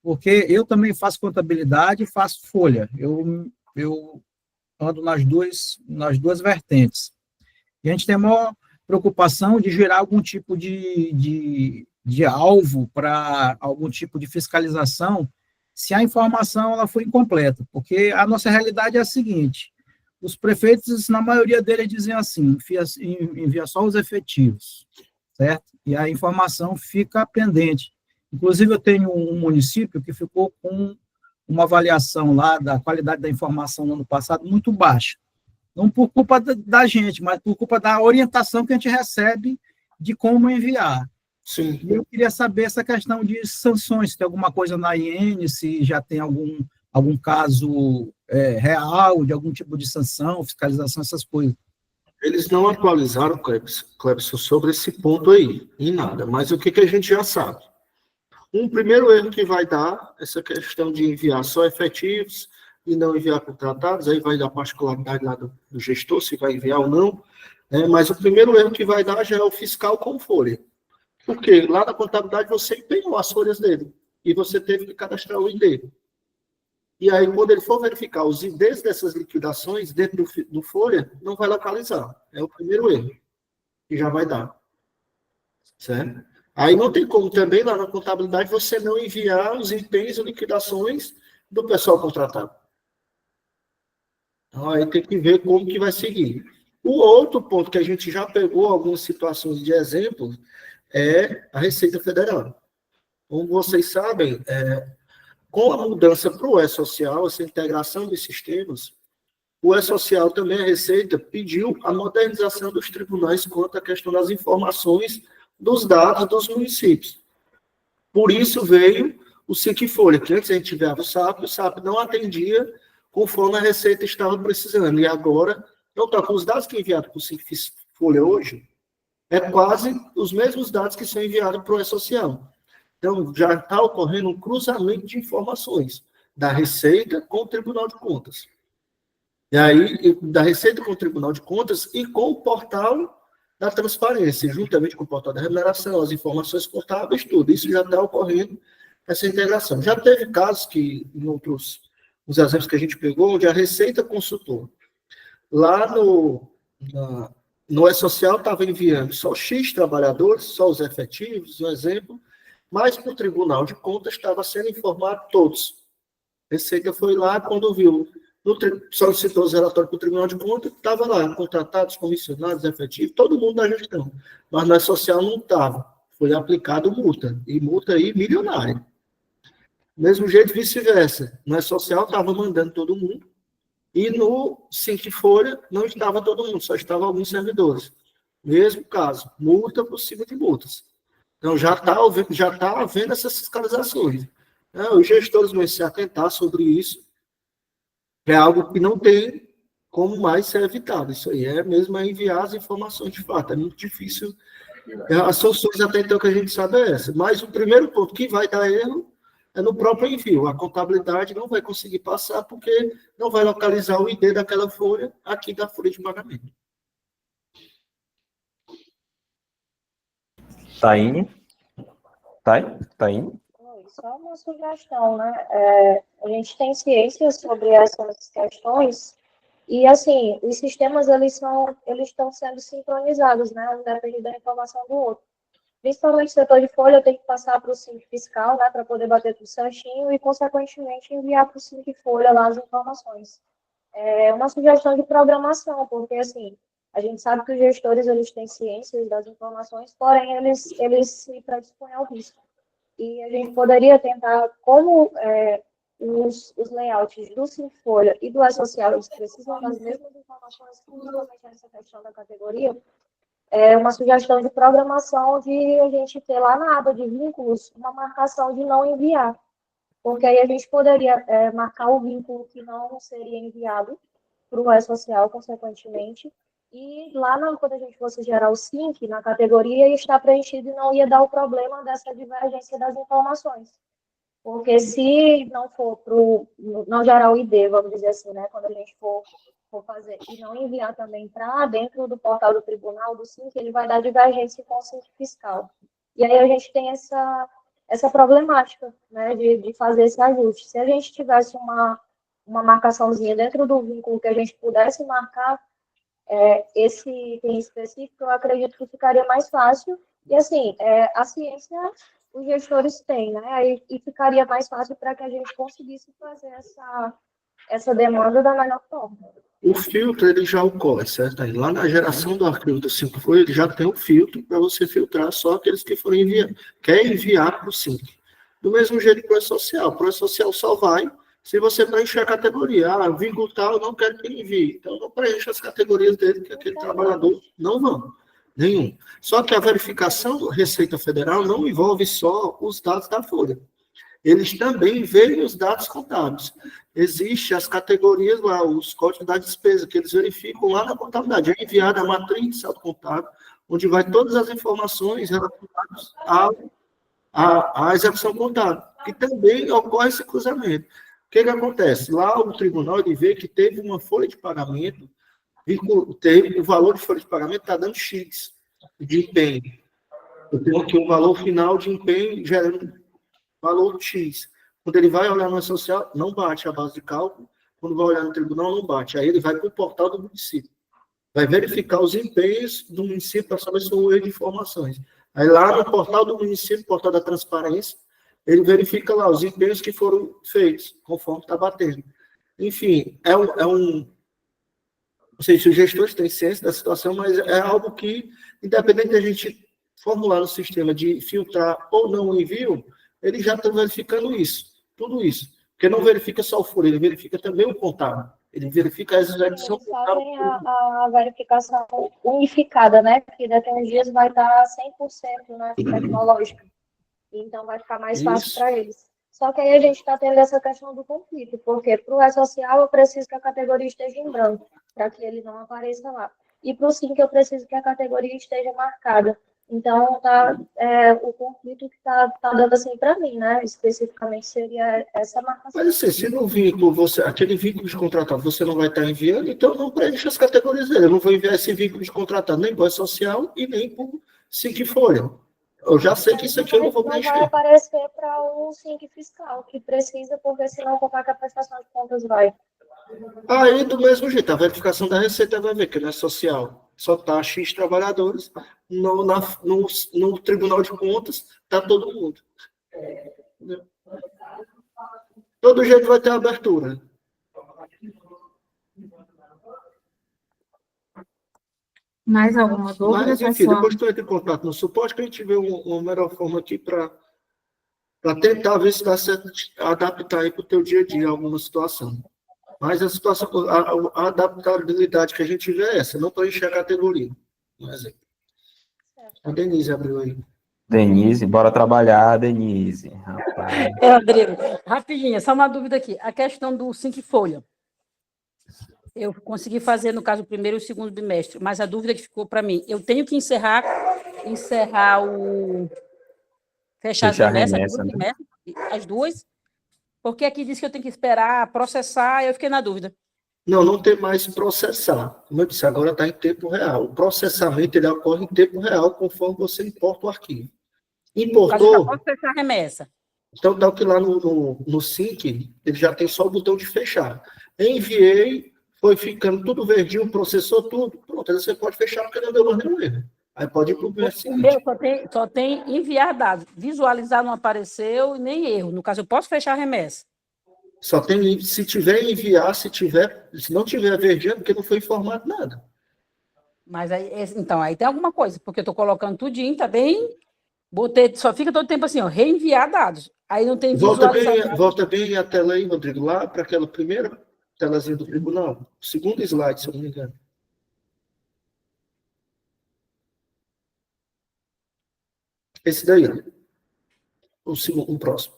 Porque eu também faço contabilidade e faço folha. Eu ando nas duas vertentes. E a gente tem a maior preocupação de gerar algum tipo de alvo para algum tipo de fiscalização se a informação ela for incompleta. Porque a nossa realidade é a seguinte: os prefeitos, na maioria deles, dizem assim, envia só os efetivos, certo? E a informação fica pendente. Inclusive, eu tenho um município que ficou com uma avaliação lá da qualidade da informação no ano passado muito baixa. Não por culpa da gente, mas por culpa da orientação que a gente recebe de como enviar. Sim. E eu queria saber essa questão de sanções, se tem alguma coisa na IN, se já tem algum caso real, de algum tipo de sanção, fiscalização, essas coisas. Eles não atualizaram, Clebson, sobre esse ponto aí, em nada. Mas o que a gente já sabe? Um primeiro erro que vai dar, essa questão de enviar só efetivos e não enviar contratados, aí vai dar particularidade lá do gestor, se vai enviar ou não, né? Mas o primeiro erro que vai dar já é o fiscal com folha. Porque lá na contabilidade você empenhou as folhas dele e você teve que cadastrar o ID. E aí, quando ele for verificar os IDs dessas liquidações dentro do folha, não vai localizar. É o primeiro erro que já vai dar. Certo? Aí não tem como também, lá na contabilidade, você não enviar os empenhos e liquidações do pessoal contratado. Então, aí tem que ver como que vai seguir. O outro ponto que a gente já pegou algumas situações de exemplo é a Receita Federal. Como vocês sabem, com a mudança para o E-Social, essa integração dos sistemas, o E-Social também, a Receita, pediu a modernização dos tribunais quanto à questão das informações dos dados dos municípios. Por isso veio o SIC Folha, que antes a gente enviava o SAP não atendia conforme a Receita estava precisando. E agora, então, com os dados que enviados para o SIC Folha hoje, é quase os mesmos dados que são enviados para o E-Social. Então, já está ocorrendo um cruzamento de informações da Receita com o Tribunal de Contas. E aí, da Receita com o Tribunal de Contas e com o portal da transparência, juntamente com o portal da remuneração, as informações contábeis, tudo. Isso já está ocorrendo, essa integração. Já teve casos que, em outros os exemplos que a gente pegou, onde a Receita consultou. Lá no E-Social estava enviando só X trabalhadores, só os efetivos, um exemplo, mas para o Tribunal de Contas estava sendo informado todos. A Receita foi lá, quando viu, solicitou os relatórios para o Tribunal de Contas, estava lá, contratados, comissionados, efetivos, todo mundo da gestão. Mas na social não estava. Foi aplicado multa, e multa aí milionária. Mesmo jeito, vice-versa. Na social estava mandando todo mundo, e no SIC Folha não estava todo mundo, só estavam alguns servidores. Mesmo caso, multa por cima de multas. Então, já está havendo essas fiscalizações. Os gestores vão se atentar sobre isso. É algo que não tem como mais ser evitado. Isso aí é mesmo enviar as informações de fato. É muito difícil. As soluções até então que a gente sabe é essa. Mas o primeiro ponto que vai dar erro é no próprio envio. A contabilidade não vai conseguir passar porque não vai localizar o ID daquela folha aqui da folha de pagamento. Taine? Taine? Só uma sugestão, né? A gente tem ciência sobre essas questões e, assim, os sistemas, eles estão sendo sincronizados, né? Um depende da informação do outro. Principalmente o setor de folha, eu tenho que passar para o SINC fiscal, né? Para poder bater tudo certinho e, consequentemente, enviar para o SINC folha lá as informações. É uma sugestão de programação, porque, assim, a gente sabe que os gestores, eles têm ciência das informações, porém, eles se predispõem ao risco. E a gente poderia tentar, como os layouts do SINC Folha e do E-Social, eles precisam das mesmas informações, principalmente nessa questão da categoria, uma sugestão de programação de a gente ter lá na aba de vínculos uma marcação de não enviar. Porque aí a gente poderia marcar o vínculo que não seria enviado para o E-Social, consequentemente, e lá, quando a gente fosse gerar o SINC, na categoria, ia estar preenchido e não ia dar o problema dessa divergência das informações. Porque se não for não gerar o ID, vamos dizer assim, né, quando a gente for fazer, e não enviar também para dentro do portal do tribunal, do SINC, ele vai dar divergência com o SINC fiscal. E aí a gente tem essa problemática, né, de fazer esse ajuste. Se a gente tivesse uma marcaçãozinha dentro do vínculo que a gente pudesse marcar, esse item específico, eu acredito que ficaria mais fácil. E, assim, a ciência, os gestores têm, né? E ficaria mais fácil para que a gente conseguisse fazer essa demanda da melhor forma. O filtro, ele já ocorre, certo? Aí, lá na geração do arquivo do 5 Folha, ele já tem um filtro para você filtrar só aqueles que forem quer enviar para o 5. Do mesmo jeito que o E-Social. O E-Social só vai se você preencher a categoria. Ah, vírgula tal, eu não quero que ele envie. Então, não preencha as categorias dele, que aquele trabalhador não vão. Nenhum. Só que a verificação da Receita Federal não envolve só os dados da Folha. Eles também veem os dados contábeis. Existem as categorias lá, os códigos da despesa, que eles verificam lá na contabilidade. É enviada a matriz de saldo contábil, onde vai todas as informações relacionadas à execução contábil. E também ocorre esse cruzamento. O que acontece? Lá o tribunal ele vê que teve uma folha de pagamento, o valor de folha de pagamento está dando X de empenho. Eu tenho aqui um valor final de empenho gerando valor X. Quando ele vai olhar no social, não bate a base de cálculo. Quando vai olhar no tribunal, não bate. Aí ele vai para o portal do município. Vai verificar os empenhos do município para saber se houve erro de informações. Aí lá no portal do município, portal da transparência, ele verifica lá os empenhos que foram feitos, conforme está batendo. Enfim, não sei se os gestores têm ciência da situação, mas é algo que, independente da gente formular no sistema de filtrar ou não o envio, ele já está verificando isso, tudo isso. Porque não verifica só o furo, ele verifica também o contábil. Ele verifica as execuções contábeis. Eles fazem a verificação unificada, né? Porque daqui a uns dias vai estar 100%, né, tecnológica. Então vai ficar mais fácil para eles. Só que aí a gente está tendo essa questão do conflito, porque para o E-Social eu preciso que a categoria esteja em branco, para que ele não apareça lá. E para o 5 eu preciso que a categoria esteja marcada. Então, o conflito que tá dando assim para mim, né? Especificamente seria essa marcação. Mas assim, se no vínculo, aquele vínculo de contratado você não vai estar enviando, então não preencha as categorias dele. Eu não vou enviar esse vínculo de contratado nem para o E-Social e nem para o 5 Folha. Eu já sei que isso aqui eu não vou preencher. Não vai aparecer para o 5 fiscal, que precisa, porque senão como é que a prestação de contas vai? Aí, do mesmo jeito, a verificação da Receita vai ver que não é social. Só está X trabalhadores, no Tribunal de Contas está todo mundo. Todo jeito vai ter abertura. Mais alguma dúvida, Mas, enfim, pessoal? depois tu entra em contato no suporte, que a gente vê uma melhor forma aqui para tentar ver se dá certo adaptar aí para o teu dia a dia alguma situação. Mas a situação, a adaptabilidade que a gente vê é essa, não preencher a categoria. Um exemplo. A Denise abriu aí. Denise, bora trabalhar, Denise. Rapaz. Rodrigo, rapidinho, só uma dúvida aqui. A questão do 5 Folha. Eu consegui fazer, no caso, o primeiro e o segundo bimestre, mas a dúvida que ficou para mim, eu tenho que encerrar fechar as remessas, as duas, porque aqui diz que eu tenho que esperar processar, eu fiquei na dúvida. Não tem mais processar. Como eu disse, agora está em tempo real. O processamento ele ocorre em tempo real, conforme você importa o arquivo. Importou... Pode fechar a remessa. Então, dá que lá no SYNC, ele já tem só o botão de fechar. Enviei, foi ficando tudo verdinho, processou tudo. Pronto, aí você pode fechar, porque não deu mais nenhum erro. Aí pode ir para o seguinte. O meu só tem enviar dados. Visualizar não apareceu e nem erro. No caso, eu posso fechar a remessa. Só tem, se tiver enviar, se não tiver verdinho, é porque não foi informado nada. Mas aí, então, aí tem alguma coisa, porque eu estou colocando tudinho, tá bem? Só fica todo tempo assim, ó, reenviar dados. Aí não tem visualização. Volta bem a tela aí, Rodrigo, lá para aquela primeira telazinha do tribunal. Segundo slide, se eu não me engano. Esse daí, o próximo.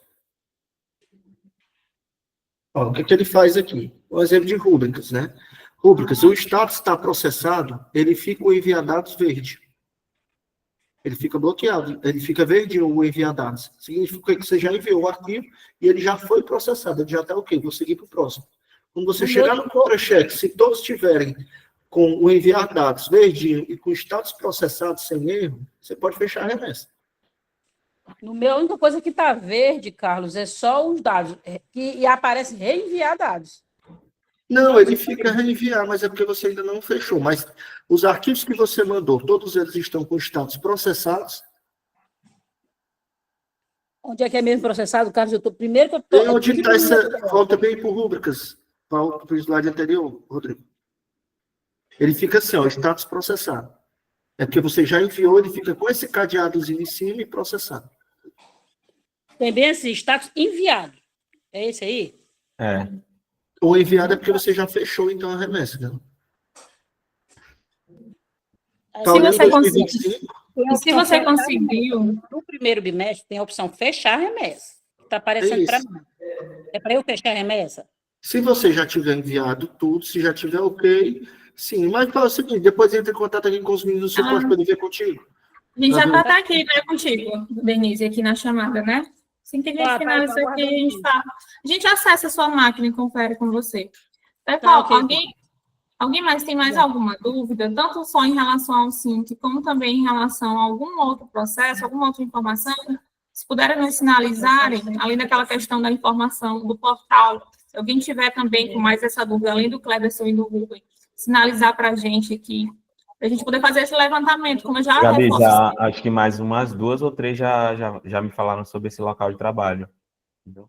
Ó, o que ele faz aqui? Um exemplo de rúbricas, né? Rúbricas, o status está processado, ele fica o enviar dados verde. Ele fica bloqueado, ele fica verde o enviar dados. Significa que você já enviou o arquivo e ele já foi processado, ele já está ok, vou seguir para o próximo. Quando você chegar no contra-cheque, se todos tiverem com o enviar dados verdinho e com o status processado sem erro, você pode fechar a remessa. No meu, a única coisa que está verde, Carlos, é só os dados, e aparece reenviar dados. Não, ele fica reenviar, mas é porque você ainda não fechou. Mas os arquivos que você mandou, todos eles estão com status processados? Onde é que é mesmo processado, Carlos? Primeiro que eu estou... Onde está essa... Volta bem por rúbricas. para o slide anterior, Rodrigo. Ele fica assim, ó, status processado. É porque você já enviou, ele fica com esse cadeadozinho em cima e processado. Tem bem assim, status enviado. É esse aí? É. O enviado é porque você já fechou, então, a remessa, né? Tá Se olhando você 2025? se você conseguiu... No primeiro bimestre, tem a opção fechar a remessa. Está aparecendo para mim. É para eu fechar a remessa? Se você já tiver enviado tudo, se já tiver ok, sim. Mas fala o seguinte, depois entra em contato aqui com os meninos do suporte para ele ver contigo. A gente já Tá está aqui, né, contigo, Denise, aqui na chamada, né? Assim que a gente finaliza aqui, a gente acessa a sua máquina e confere com você. Pessoal, alguém mais tem mais alguma dúvida? Tanto só em relação ao SINC, como também em relação a algum outro processo, alguma outra informação? Se puderem nos sinalizarem, além daquela questão da informação do portal, se alguém tiver também com mais essa dúvida, além do Cleberson e do Rubem, sinalizar para a gente aqui, para a gente poder fazer esse levantamento, como eu já Gabi, reforço. já, acho que mais umas 2 ou 3 já me falaram sobre esse local de trabalho.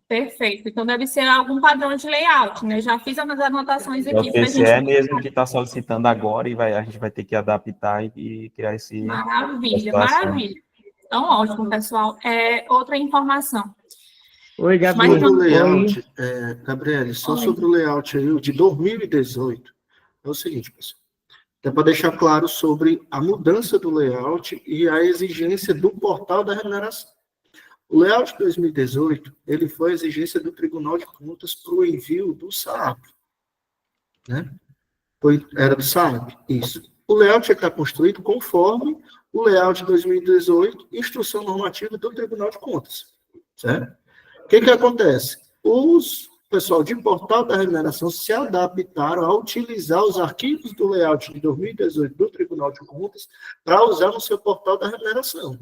Perfeito. Então, deve ser algum padrão de layout, né? Já fiz as anotações É o aqui. pra TCE gente... mesmo que está solicitando agora e a gente vai ter que adaptar e criar esse... Maravilha, maravilha. Então, ótimo, pessoal. Outra informação. Oi, Gabi. Sobre o layout, Gabriele, só Oi. sobre o layout aí, o de 2018, é o seguinte, pessoal. É para deixar claro sobre a mudança do layout e a exigência do portal da remuneração. O layout de 2018, ele foi a exigência do Tribunal de Contas para o envio do SAP. Né? Era do SAP? Isso. O layout está construído conforme o layout de 2018, instrução normativa do Tribunal de Contas. Certo? O que acontece? O pessoal de portal da remuneração se adaptaram a utilizar os arquivos do layout de 2018 do Tribunal de Contas para usar no seu portal da remuneração.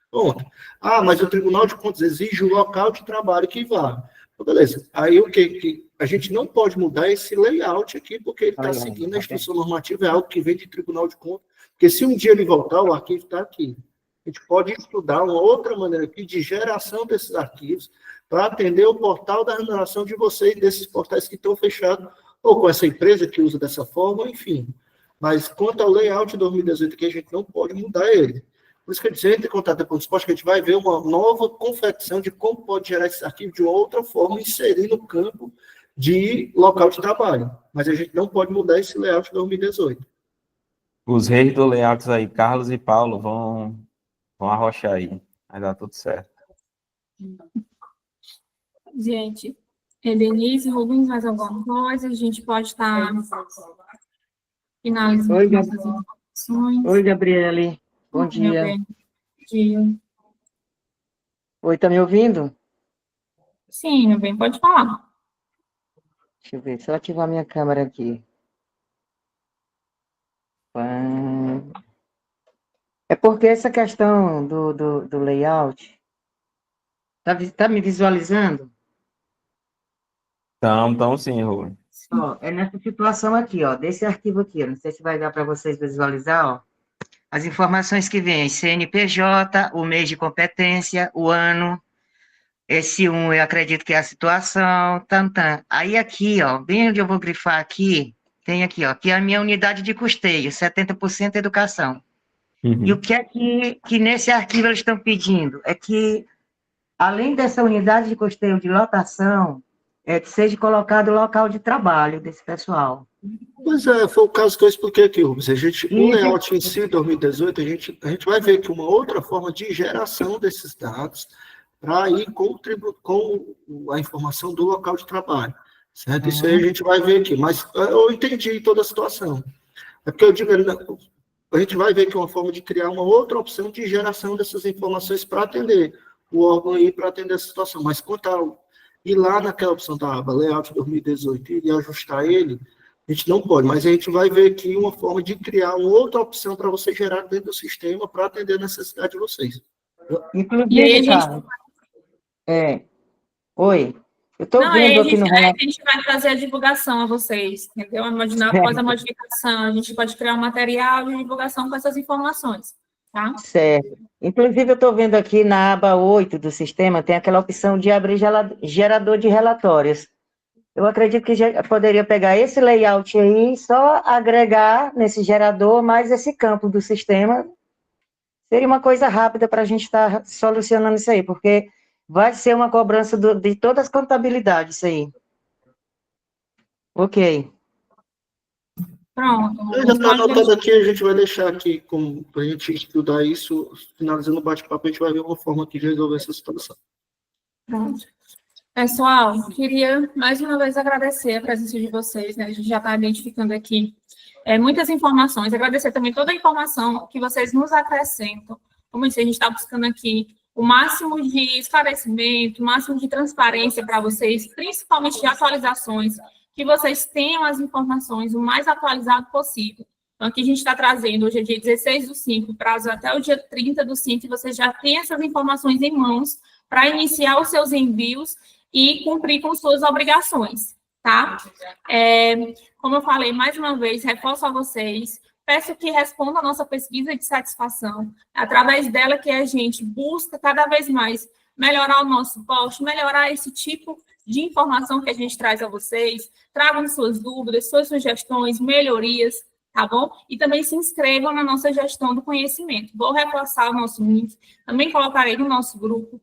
Ponto. Mas o Tribunal de Contas exige o local de trabalho que vá. Beleza. Aí o que a gente não pode mudar esse layout aqui, porque ele está seguindo a instrução normativa, é algo que vem de Tribunal de Contas, porque se um dia ele voltar, o arquivo está aqui. A gente pode estudar uma outra maneira aqui de geração desses arquivos para atender o portal da remuneração de vocês, desses portais que estão fechados, ou com essa empresa que usa dessa forma, enfim. Mas quanto ao layout de 2018, que a gente não pode mudar ele. Por isso que a gente entra em contato depois do esporte, que a gente vai ver uma nova confecção de como pode gerar esse arquivo de uma outra forma, inserir no campo de local de trabalho. Mas a gente não pode mudar esse layout de 2018. Os reis do layout aí, Carlos e Paulo, vão arrochar aí. Vai dar tudo certo. Gente, Denise, Rubens, mais alguma coisa? A gente pode estar finalizando Oi, nossas informações. Oi, Gabriele. Bom dia. Bom dia. Oi, tá me ouvindo? Sim, meu bem, pode falar. Deixa eu ver, só ativar minha câmera aqui. É porque essa questão do layout, tá me visualizando? Então sim, Rubem. Ó, é nessa situação aqui, ó, desse arquivo aqui, não sei se vai dar para vocês visualizar, ó, as informações que vêm, CNPJ, o mês de competência, o ano, esse 1 eu acredito que é a situação, Aí aqui, ó, bem onde eu vou grifar aqui, tem aqui, ó, que é a minha unidade de custeio, 70% educação. E o que é que nesse arquivo eles estão pedindo? É que, além dessa unidade de custeio de lotação, que seja colocado o local de trabalho desse pessoal. Pois foi o caso que eu expliquei aqui, Rubens. O layout em si, 2018, a gente vai ver que uma outra forma de geração desses dados para ir com a informação do local de trabalho. Certo? Isso aí a gente vai ver aqui. Mas eu entendi toda a situação. É porque eu digo, a gente vai ver que é uma forma de criar uma outra opção de geração dessas informações para atender o órgão aí, para atender essa situação. Mas quanto ao ir lá naquela opção da aba Layout 2018 e ajustar ele, a gente não pode, mas a gente vai ver aqui uma forma de criar uma outra opção para você gerar dentro do sistema para atender a necessidade de vocês. Inclusive, Carlos, oi, eu estou vendo aqui no relatório. A gente vai fazer a divulgação a vocês, entendeu? Imaginar, após a modificação, a gente pode criar um material de divulgação com essas informações, tá? Certo. Inclusive, eu estou vendo aqui na aba 8 do sistema, tem aquela opção de abrir gerador de relatórios. Eu acredito que já poderia pegar esse layout aí, só agregar nesse gerador mais esse campo do sistema. Seria uma coisa rápida para a gente estar solucionando isso aí, porque vai ser uma cobrança de todas as contabilidades isso aí. Ok. Pronto. Eu já está anotado aqui, a gente vai deixar aqui para a gente estudar isso, finalizando o bate-papo, a gente vai ver uma forma aqui de resolver essa situação. Pronto. Pessoal, queria mais uma vez agradecer a presença de vocês, né? A gente já está identificando aqui muitas informações, agradecer também toda a informação que vocês nos acrescentam. Como eu disse, a gente está buscando aqui o máximo de esclarecimento, o máximo de transparência para vocês, principalmente de atualizações, que vocês tenham as informações o mais atualizado possível. Então, aqui a gente está trazendo, hoje é dia 16/5, prazo até o dia 30/5, e vocês já têm essas informações em mãos para iniciar os seus envios e cumprir com suas obrigações, tá? Como eu falei, mais uma vez, reforço a vocês, peço que respondam a nossa pesquisa de satisfação, através dela que a gente busca cada vez mais melhorar o nosso post, melhorar esse tipo de informação que a gente traz a vocês, tragam suas dúvidas, suas sugestões, melhorias, tá bom? E também se inscrevam na nossa gestão do conhecimento. Vou reforçar o nosso link, também colocarei no nosso grupo.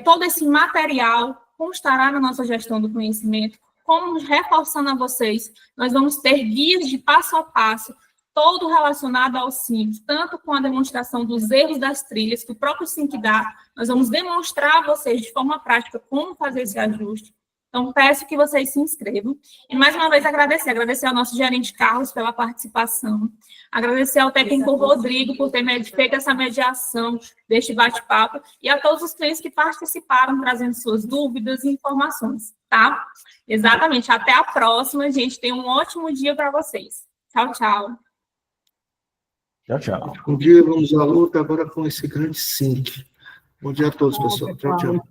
Todo esse material constará na nossa gestão do conhecimento. Como reforçando a vocês, nós vamos ter guias de passo a passo, todo relacionado ao SYNC, tanto com a demonstração dos erros das trilhas, que o próprio SYNC dá, nós vamos demonstrar a vocês de forma prática como fazer esse ajuste. Então, peço que vocês se inscrevam. E, mais uma vez, agradecer ao nosso gerente Carlos pela participação, agradecer ao técnico Rodrigo por ter feito essa mediação deste bate-papo e a todos os clientes que participaram, trazendo suas dúvidas e informações, tá? Exatamente. Até a próxima, gente. Tenha um ótimo dia para vocês. Tchau, tchau. Tchau, tchau. Bom dia, vamos à luta agora com esse grande SYNC. Bom dia a todos, pessoal. Tchau, tchau.